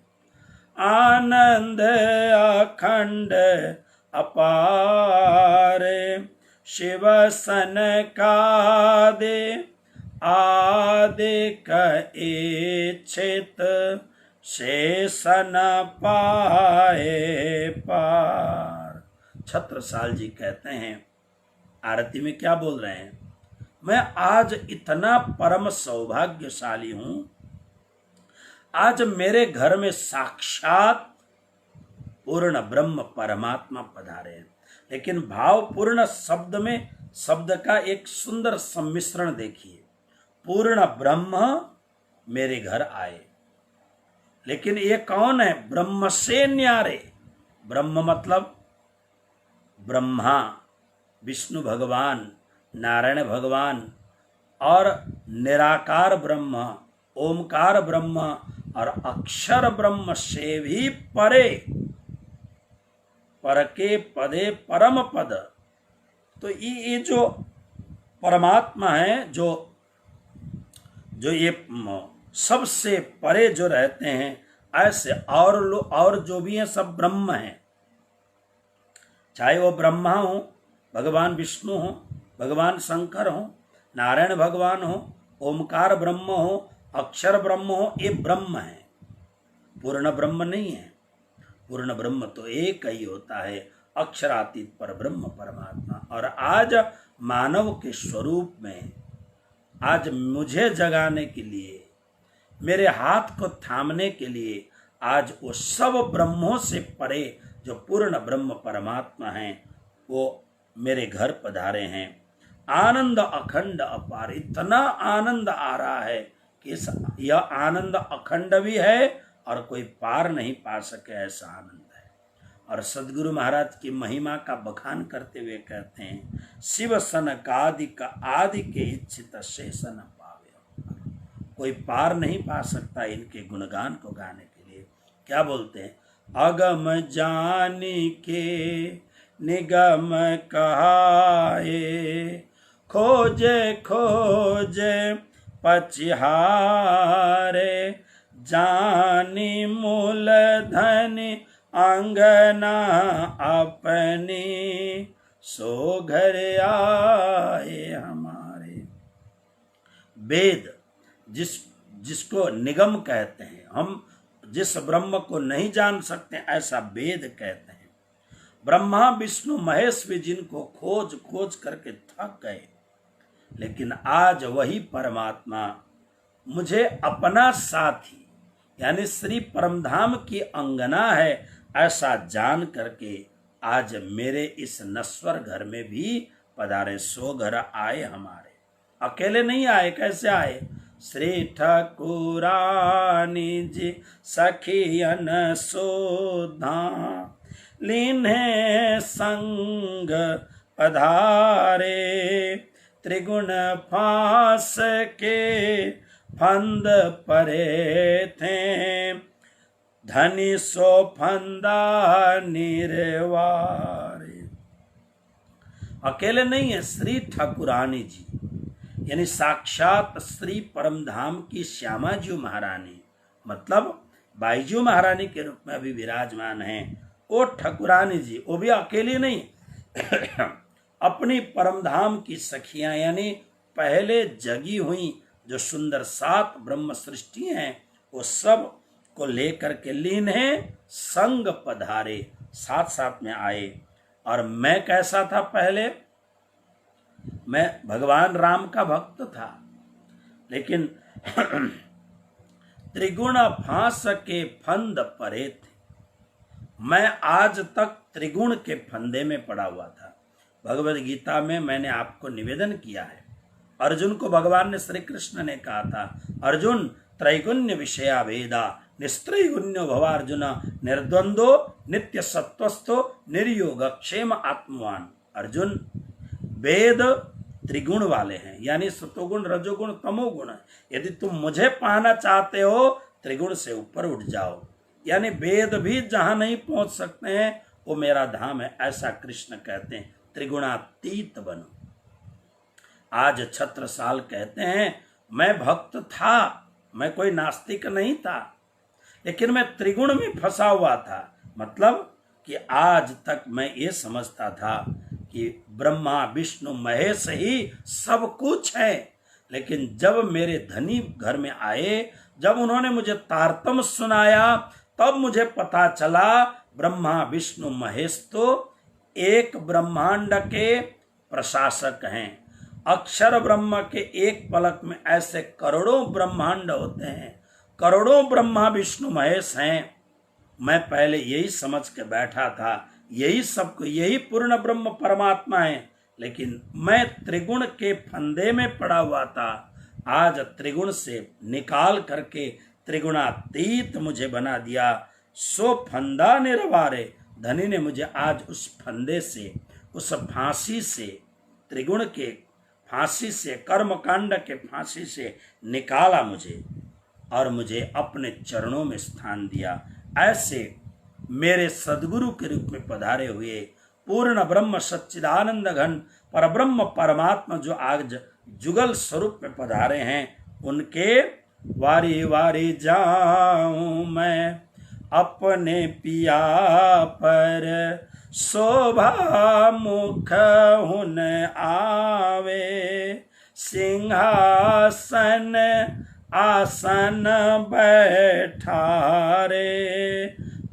आनंद अखंड अपार, शिव सनकादि आदिक इच्छित, शेषन पाए पार। छत्रसाल जी कहते हैं आरती में क्या बोल रहे हैं, मैं आज इतना परम सौभाग्यशाली हूं, आज मेरे घर में साक्षात पूर्ण ब्रह्म परमात्मा पधारे हैं। लेकिन भावपूर्ण शब्द में शब्द का एक सुंदर सम्मिश्रण देखिए, पूर्ण ब्रह्म मेरे घर आए। लेकिन ये कौन है, ब्रह्म से न्यारे। ब्रह्म मतलब ब्रह्मा, विष्णु भगवान, नारायण भगवान, और निराकार ब्रह्म, ओमकार ब्रह्म और अक्षर ब्रह्म से भी परे, पर के पदे परम पद। तो ये जो परमात्मा है, जो ये सबसे परे जो रहते हैं, ऐसे और जो भी हैं सब ब्रह्म हैं। चाहे वो ब्रह्मा हो, भगवान विष्णु हो, भगवान शंकर हो, नारायण भगवान हो, ओमकार ब्रह्म हो, अक्षर ब्रह्म हो, ये ब्रह्म है, पूर्ण ब्रह्म नहीं है। पूर्ण ब्रह्म तो एक ही होता है, अक्षरातीत पर ब्रह्म परमात्मा। और आज मानव के स्वरूप में, आज मुझे जगाने के लिए, मेरे हाथ को थामने के लिए, आज वो सब ब्रह्मों से परे जो पूर्ण ब्रह्म परमात्मा हैं, वो मेरे घर पधारे हैं। आनंद अखंड अपार, इतना आनंद आ रहा है कि यह आनंद अखंड भी है और कोई पार नहीं पा सके, ऐसा आनंद है। और सदगुरु महाराज की महिमा का बखान करते हुए कहते हैं, शिव सनकादि का आदि के इच्छित शेषन पावे। कोई पार नहीं पा सकता इनके गुणगान को गाने के लिए। क्या बोलते हैं, अगम जानी के निगम कहाए, खोजे खोजे पचिहारे, जानी मूल धनी अंगना अपनी, सो घर आए हमारे। वेद जिसको निगम कहते हैं, हम जिस ब्रह्म को नहीं जान सकते ऐसा वेद कहते हैं। ब्रह्मा विष्णु महेश भी जिनको खोज खोज करके थक गए, लेकिन आज वही परमात्मा मुझे अपना साथी यानी श्री परमधाम की अंगना है ऐसा जान करके आज मेरे इस नश्वर घर में भी पधारे। सो घर आए हमारे, अकेले नहीं आए, कैसे आए, श्री ठाकुरानी जी सखियन सोधा, लीन्हे संग पधारे, त्रिगुण फास के फंद परे थे, धनी सो फंदा निर्वारे। अकेले नहीं है, श्री ठाकुरानी जी यानी साक्षात श्री परमधाम की श्यामा जी महारानी, मतलब बाईजू महारानी के रूप में अभी विराजमान हैं। वो ठाकुरानी जी, वो भी अकेली नहीं अपनी परमधाम की सखियां यानी पहले जगी हुई जो सुंदर 7 ब्रह्म सृष्टि हैं, वो सब को लेकर के लीन है संग पधारे, साथ साथ में आए। और मैं कैसा था पहले, मैं भगवान राम का भक्त था, लेकिन त्रिगुण फांस के फंद परे थे। मैं आज तक त्रिगुण के फंदे में पड़ा हुआ था। भगवद गीता में मैंने आपको निवेदन किया है, अर्जुन को भगवान ने श्री कृष्ण ने कहा था, अर्जुन त्रैगुण्य विषया वेदा निस्त्रैगुण्यो भवार्जुन निर्द्वंदो नित्य सत्वस्थो निर्योग क्षेम आत्मवान। अर्जुन, वेद त्रिगुण वाले हैं यानी सतोगुण रजोगुण तमोगुण। यदि तुम मुझे पाना चाहते हो त्रिगुण से ऊपर उठ जाओ, यानी वेद भी जहां नहीं पहुंच सकते हैं वो मेरा धाम है, ऐसा कृष्ण कहते हैं। त्रिगुणातीत बनो। आज छत्रसाल कहते हैं मैं भक्त था, मैं कोई नास्तिक नहीं था, लेकिन मैं त्रिगुण में फंसा हुआ था। मतलब कि आज तक मैं ये समझता था कि ब्रह्मा विष्णु महेश ही सब कुछ है, लेकिन जब मेरे धनी घर में आए, जब उन्होंने मुझे तारतम सुनाया, तब मुझे पता चला ब्रह्मा विष्णु महेश तो एक ब्रह्मांड के प्रशासक हैं। अक्षर ब्रह्म के एक पलक में ऐसे करोड़ों ब्रह्मांड होते हैं, करोड़ों ब्रह्मा विष्णु महेश हैं। मैं पहले यही समझ के बैठा था यही सबको, यही पूर्ण ब्रह्म परमात्मा है, लेकिन मैं त्रिगुण के फंदे में पड़ा हुआ था। आज त्रिगुण से निकाल करके त्रिगुणातीत मुझे बना दिया। सो फंदा निर्वारे, धनी ने मुझे आज उस फंदे से, उस फांसी से, त्रिगुण के फांसी से, कर्मकांड के फांसी से निकाला मुझे और मुझे अपने चरणों में स्थान दिया। ऐसे मेरे सद्गुरु के रूप में पधारे हुए पूर्ण ब्रह्म सच्चिदानंद घन परब्रह्म परमात्मा जो आज जुगल स्वरूप में पधारे हैं, उनके वारी वारी जाऊं मैं अपने पिया पर, शोभा मुख हुन आवे, सिंहासन आसन बैठारे,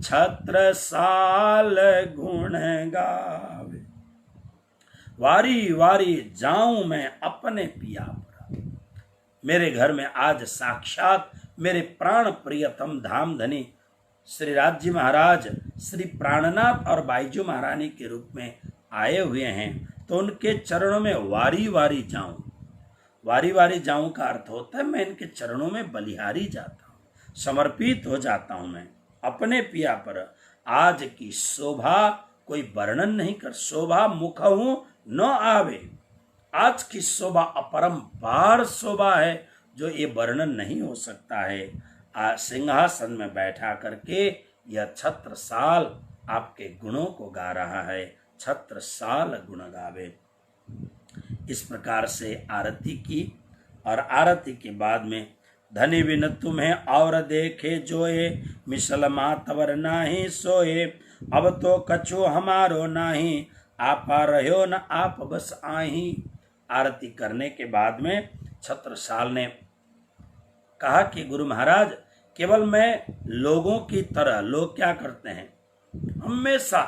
छत्रसाल गुण गावे। वारी वारी जाऊं मैं अपने पिया पर। मेरे घर में आज साक्षात मेरे प्राण प्रियतम धाम धनी श्री राज्य महाराज श्री प्राणनाथ और बाईजू महारानी के रूप में आए हुए हैं, तो उनके चरणों में वारी वारी जाऊं। वारी वारी जाऊं का अर्थ होता है मैं इनके चरणों में बलिहारी जाता हूं, समर्पित हो जाता हूं मैं अपने पिया पर। आज की शोभा कोई वर्णन नहीं कर, शोभा मुख हूं न आवे। आज की शोभा अपरंपार शोभा है जो ये वर्णन नहीं हो सकता है। आज सिंहासन में बैठा करके यह छत्रसाल आपके गुणों को गा रहा है, छत्रसाल गुण गावे। इस प्रकार से आरती की और आरती के बाद में धनी बिन तुम्हें और देखे जोए, मिसल मातवर नाही सोए, अब तो कछु हमारो नाही, आपा रहो न आप बस आही। आरती करने के बाद में छत्रसाल ने कहा कि गुरु महाराज केवल मैं लोगों की तरह, लोग क्या करते हैं हमेशा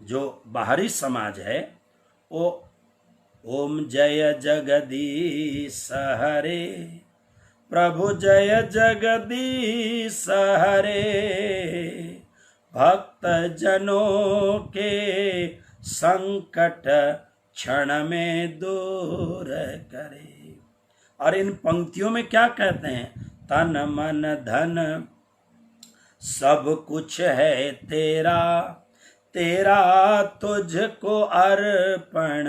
जो बाहरी समाज है वो ओम जय जगदीश हरे, प्रभु जय जगदीश हरे, भक्त जनों के संकट क्षण में दूर करे। और इन पंक्तियों में क्या कहते हैं, तन मन धन सब कुछ है तेरा, तेरा तुझको अर्पण,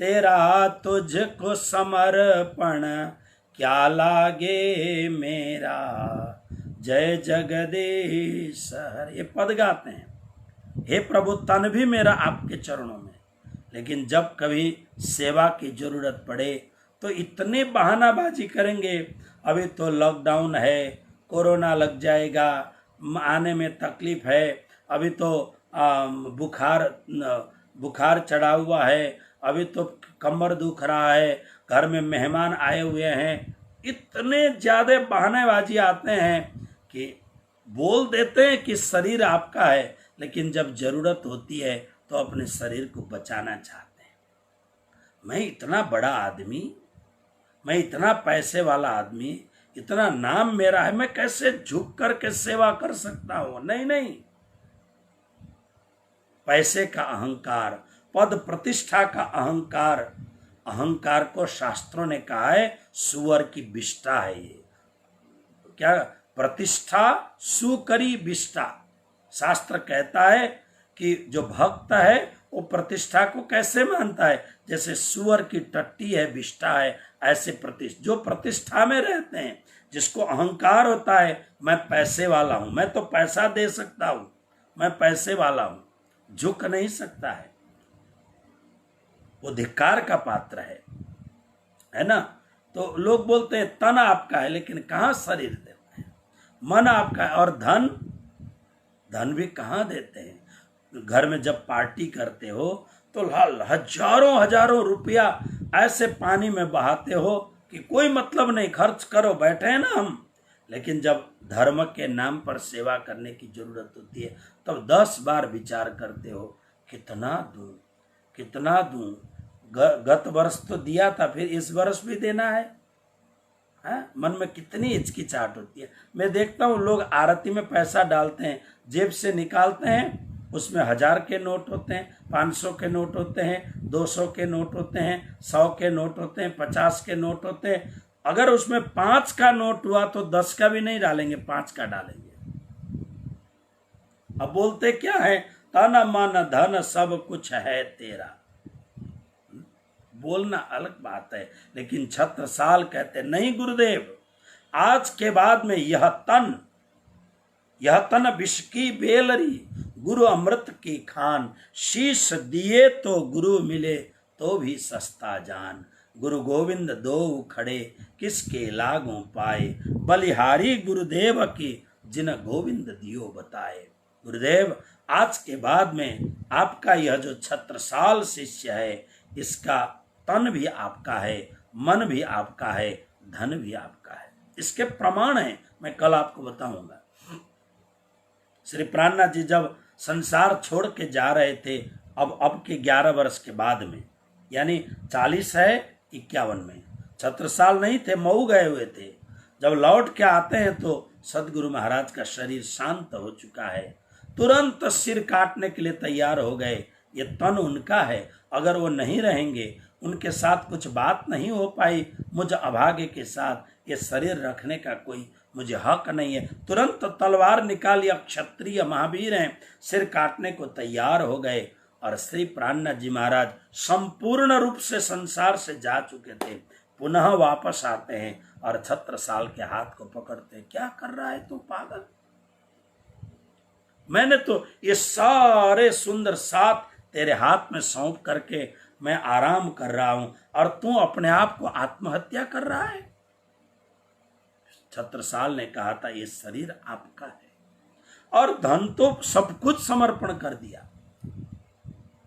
तेरा तुझको समर्पण, क्या लागे मेरा जय जगदीश हरे, ये पद गाते हैं। हे प्रभु, तन भी मेरा आपके चरणों में, लेकिन जब कभी सेवा की जरूरत पड़े तो इतने बहानाबाजी करेंगे। अभी तो लॉकडाउन है, कोरोना लग जाएगा, आने में तकलीफ है, अभी तो बुखार चढ़ा हुआ है, अभी तो कमर दुख रहा है, घर में मेहमान आए हुए हैं। इतने ज्यादा बहानेबाजी आते हैं कि बोल देते हैं कि शरीर आपका है, लेकिन जब जरूरत होती है तो अपने शरीर को बचाना चाहते हैं। मैं इतना बड़ा आदमी, मैं इतना पैसे वाला आदमी, इतना नाम मेरा है, मैं कैसे झुक करके सेवा कर सकता हूं? नहीं नहीं, पैसे का अहंकार, पद प्रतिष्ठा का अहंकार, अहंकार को शास्त्रों ने कहा है सुअर की विष्ठा है। ये क्या? प्रतिष्ठा सुकरी विष्ठा। शास्त्र कहता है कि जो भक्त है वो प्रतिष्ठा को कैसे मानता है? जैसे सुअर की टट्टी है, विष्ठा है, ऐसे जो प्रतिष्ठा में रहते हैं, जिसको अहंकार होता है मैं पैसे वाला हूं, मैं तो पैसा दे सकता हूं, मैं पैसे वाला हूं, झुक नहीं सकता है, वो धिक्कार का पात्र है ना। तो लोग बोलते हैं तन आपका है, लेकिन कहाँ शरीर देते हैं? मन आपका है। और धन भी कहाँ देते हैं? घर में जब पार्टी करते हो तो हजारों हजारों रुपया ऐसे पानी में बहाते हो कि कोई मतलब नहीं, खर्च करो, बैठे हैं ना हम। लेकिन जब धर्म के नाम पर सेवा करने की जरूरत होती है तब 10 बार विचार करते हो, कितना दूं, कितना दूं। गत वर्ष तो दिया था, फिर इस वर्ष भी देना है? मन में कितनी हिचकिचाहट होती है। मैं देखता हूँ लोग आरती में पैसा डालते हैं, जेब से निकालते हैं, उसमें 1000 के नोट होते हैं, 500 के नोट होते हैं, 200 के नोट होते हैं, 100 के नोट होते हैं, 50 के नोट होते हैं। अगर उसमें 5 का नोट हुआ तो 10 का भी नहीं डालेंगे, 5 का डालेंगे। अब बोलते क्या है? तन मन धन सब कुछ है तेरा। बोलना अलग बात है, लेकिन छत्रसाल कहते नहीं गुरुदेव, आज के बाद में यह तन विष की बेलरी, गुरु अमृत की खान, शीश दिए तो गुरु मिले तो भी सस्ता जान। गुरु गोविंद दो खड़े किसके लागों पाए, बलिहारी गुरुदेव की जिन गोविंद दियो बताए। गुरुदेव, आज के बाद में आपका यह जो छत्रसाल शिष्य है, इसका तन भी आपका है, मन भी आपका है, धन भी आपका है। इसके प्रमाण है, मैं कल आपको बताऊंगा। श्री प्राणनाथ जी जब संसार छोड़ के जा रहे थे, अब के 11 वर्ष के बाद में, यानी 40 है 51 में, छत्रसाल नहीं थे, मऊ गए हुए थे। जब लौट के आते हैं तो सदगुरु महाराज का शरीर शांत हो चुका है, तुरंत सिर काटने के लिए तैयार हो गए। ये तन उनका है, अगर वो नहीं रहेंगे, उनके साथ कुछ बात नहीं हो पाई, मुझ अभागे के साथ ये शरीर रखने का कोई मुझे हक नहीं है। तुरंत तलवार निकाली, क्षत्रिय महावीर हैं, सिर काटने को तैयार हो गए। और श्री प्राणनाथ जी महाराज संपूर्ण रूप से संसार से जा चुके थे, पुनः वापस आते हैं और छत्रसाल के हाथ को पकड़ते, क्या कर रहा है तू पागल? मैंने तो ये सारे सुंदर 7 तेरे हाथ में सौंप करके मैं आराम कर रहा हूं, और तू अपने आप को आत्महत्या कर रहा है। छत्रसाल ने कहा था ये शरीर आपका है, और धन तो सब कुछ समर्पण कर दिया।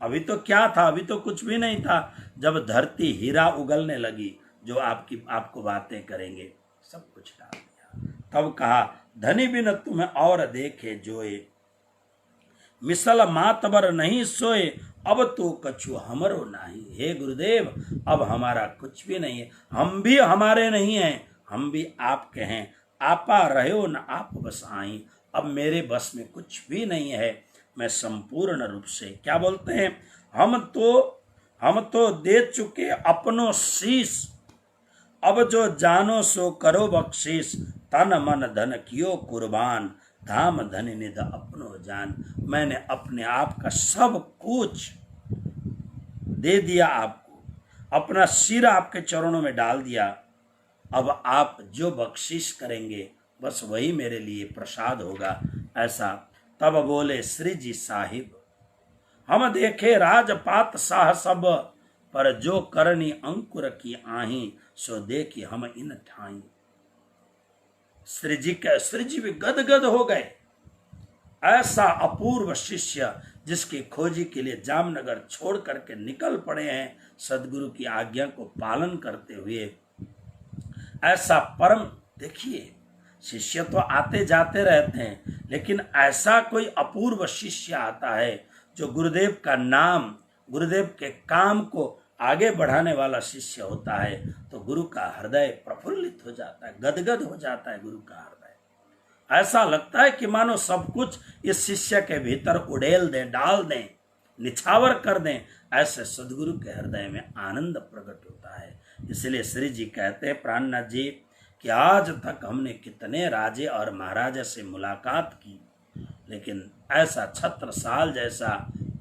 अभी तो क्या था? अभी तो कुछ भी नहीं था। जब धरती हीरा उगलने लगी, जो आपको बातें करेंगे, सब कुछ डाल दिया। तब कहा धनी बिन तुम्हें और देखे जोए, मिसल मातबर नहीं सोए, अब तो कछु हमरो नहीं। हे गुरुदेव, अब हमारा कुछ भी नहीं है, हम भी हमारे नहीं हैं, हम भी आपके हैं। आपा रहो न आप बस आई, अब मेरे बस में कुछ भी नहीं है। मैं संपूर्ण रूप से, क्या बोलते हैं, हम तो दे चुके अपनों शीश, अब जो जानो सो करो बख्शीश। तन मन धन कियो कुर्बान, धाम धन निध अपनो जान। मैंने अपने आप का सब कुछ दे दिया आपको, अपना सिर आपके चरणों में डाल दिया। अब आप जो बख्शिश करेंगे बस वही मेरे लिए प्रसाद होगा। ऐसा तब बोले श्री जी साहिब, हम देखे राजपात साह सब, पर जो करनी अंकुर की आही, सो देखी हम इन ठाई। श्री जी भी गदगद हो गए। ऐसा अपूर्व शिष्य जिसकी खोजी के लिए जामनगर छोड़ करके निकल पड़े हैं सदगुरु की आज्ञा को पालन करते हुए। ऐसा परम, देखिए शिष्य तो आते जाते रहते हैं, लेकिन ऐसा कोई अपूर्व शिष्य आता है जो गुरुदेव का नाम, गुरुदेव के काम को आगे बढ़ाने वाला शिष्य होता है, तो गुरु का हृदय प्रफुल्लित हो जाता है, गदगद हो जाता है गुरु का हृदय। ऐसा लगता है कि मानो सब कुछ इस शिष्य के भीतर उड़ेल दें, डाल दें, निछावर कर दें। ऐसे सदगुरु के हृदय में आनंद प्रकट होता है। इसलिए श्री जी कहते हैं प्राणनाथ जी कि आज तक हमने कितने राजे और महाराजा से मुलाकात की, लेकिन ऐसा छत्रसाल जैसा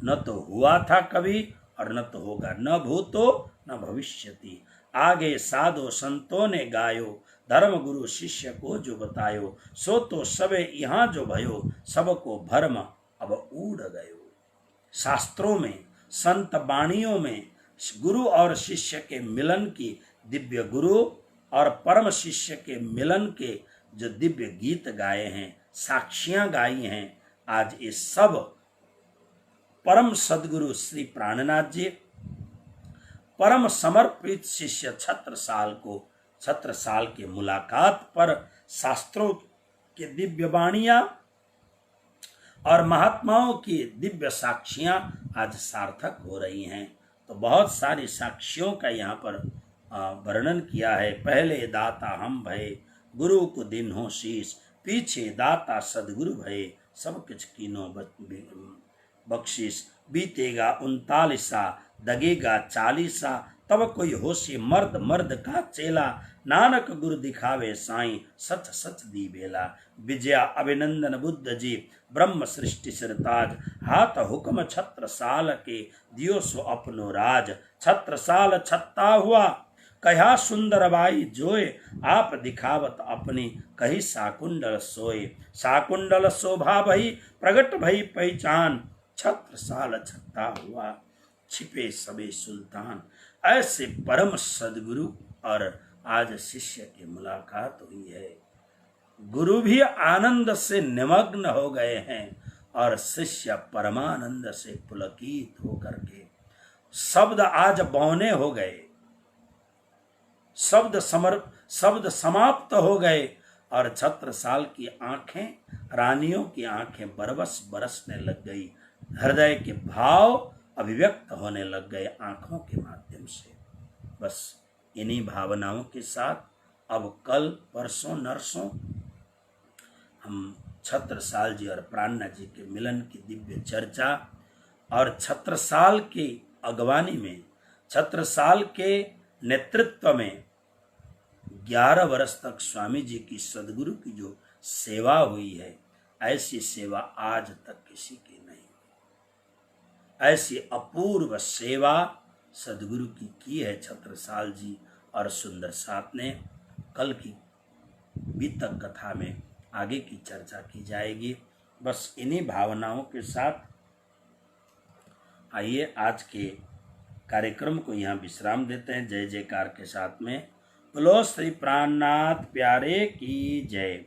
न तो हुआ था कभी और न तो होगा, न भूतो न भविष्यति। आगे साधो संतों ने गायो, धर्म गुरु शिष्य को जो बतायो, सो तो सबे यहाँ जो भयो, सबको भरम अब उड़ गयो। शास्त्रों में, संत वाणियों में गुरु और शिष्य के मिलन की, दिव्य गुरु और परम शिष्य के मिलन के जो दिव्य गीत गाए हैं, साक्षियां गाई हैं, आज ये सब परम सदगुरु श्री प्राणनाथ जी, परम समर्पित शिष्य छत्रसाल की मुलाकात पर शास्त्रों के दिव्य वाणियां और महात्माओं की दिव्य साक्षियां आज सार्थक हो रही हैं। तो बहुत सारी साक्षियों का यहाँ पर वर्णन किया है। पहले दाता हम भये, गुरु को दिन हो शीश, पीछे दाता सदगुरु भये, सब कुछ कीनो बख्शिश। बीतेगा 39 दगेगा 40, तब कोई होशी मर्द मर्द का चेला, नानक गुरु दिखावे साईं, सच सच दी बेला। विजया अभिनंदन बुद्ध जी, ब्रह्म सृष्टि सिरताज, हाथ हुक्म छत्रसाल के, दियो सो अपनो राज। छत्रसाल छत्ता हुआ, कहा सुंदर बाई जोए, आप दिखावत अपनी, कही साकुंडल सोए। साकुंडल शोभा भई, प्रगट भई पहचान, छत्रसाल छत्ता हुआ, छिपे सबे सुल्तान। ऐसे परम सदगुरु और आज शिष्य की मुलाकात हुई है। गुरु भी आनंद से निमग्न हो गए हैं और शिष्य परमानंद से पुलकित होकर के, शब्द आज बौने हो गए, शब्द समाप्त हो गए और छत्रसाल की आंखें, रानियों की आंखें बरबस बरसने लग गई। हृदय के भाव अभिव्यक्त होने लग गए आंखों के माध्यम से। बस इन्हीं भावनाओं के साथ अब कल परसों नरसों हम छत्रसाल जी और प्राणनाथ जी के मिलन की दिव्य चर्चा और छत्रसाल की अगवानी में, छत्रसाल के नेतृत्व में 11 वर्ष तक स्वामी जी की सदगुरु की जो सेवा हुई है, ऐसी सेवा आज तक किसी की नहीं हुई। ऐसी अपूर्व सेवा सदगुरु की है छत्रसाल जी और सुंदर साथ ने। कल की बीतक कथा में आगे की चर्चा की जाएगी। बस इन्हीं भावनाओं के साथ आइए आज के कार्यक्रम को यहाँ विश्राम देते हैं। जय जयकार के साथ में बोलो श्री प्राणनाथ प्यारे की जय।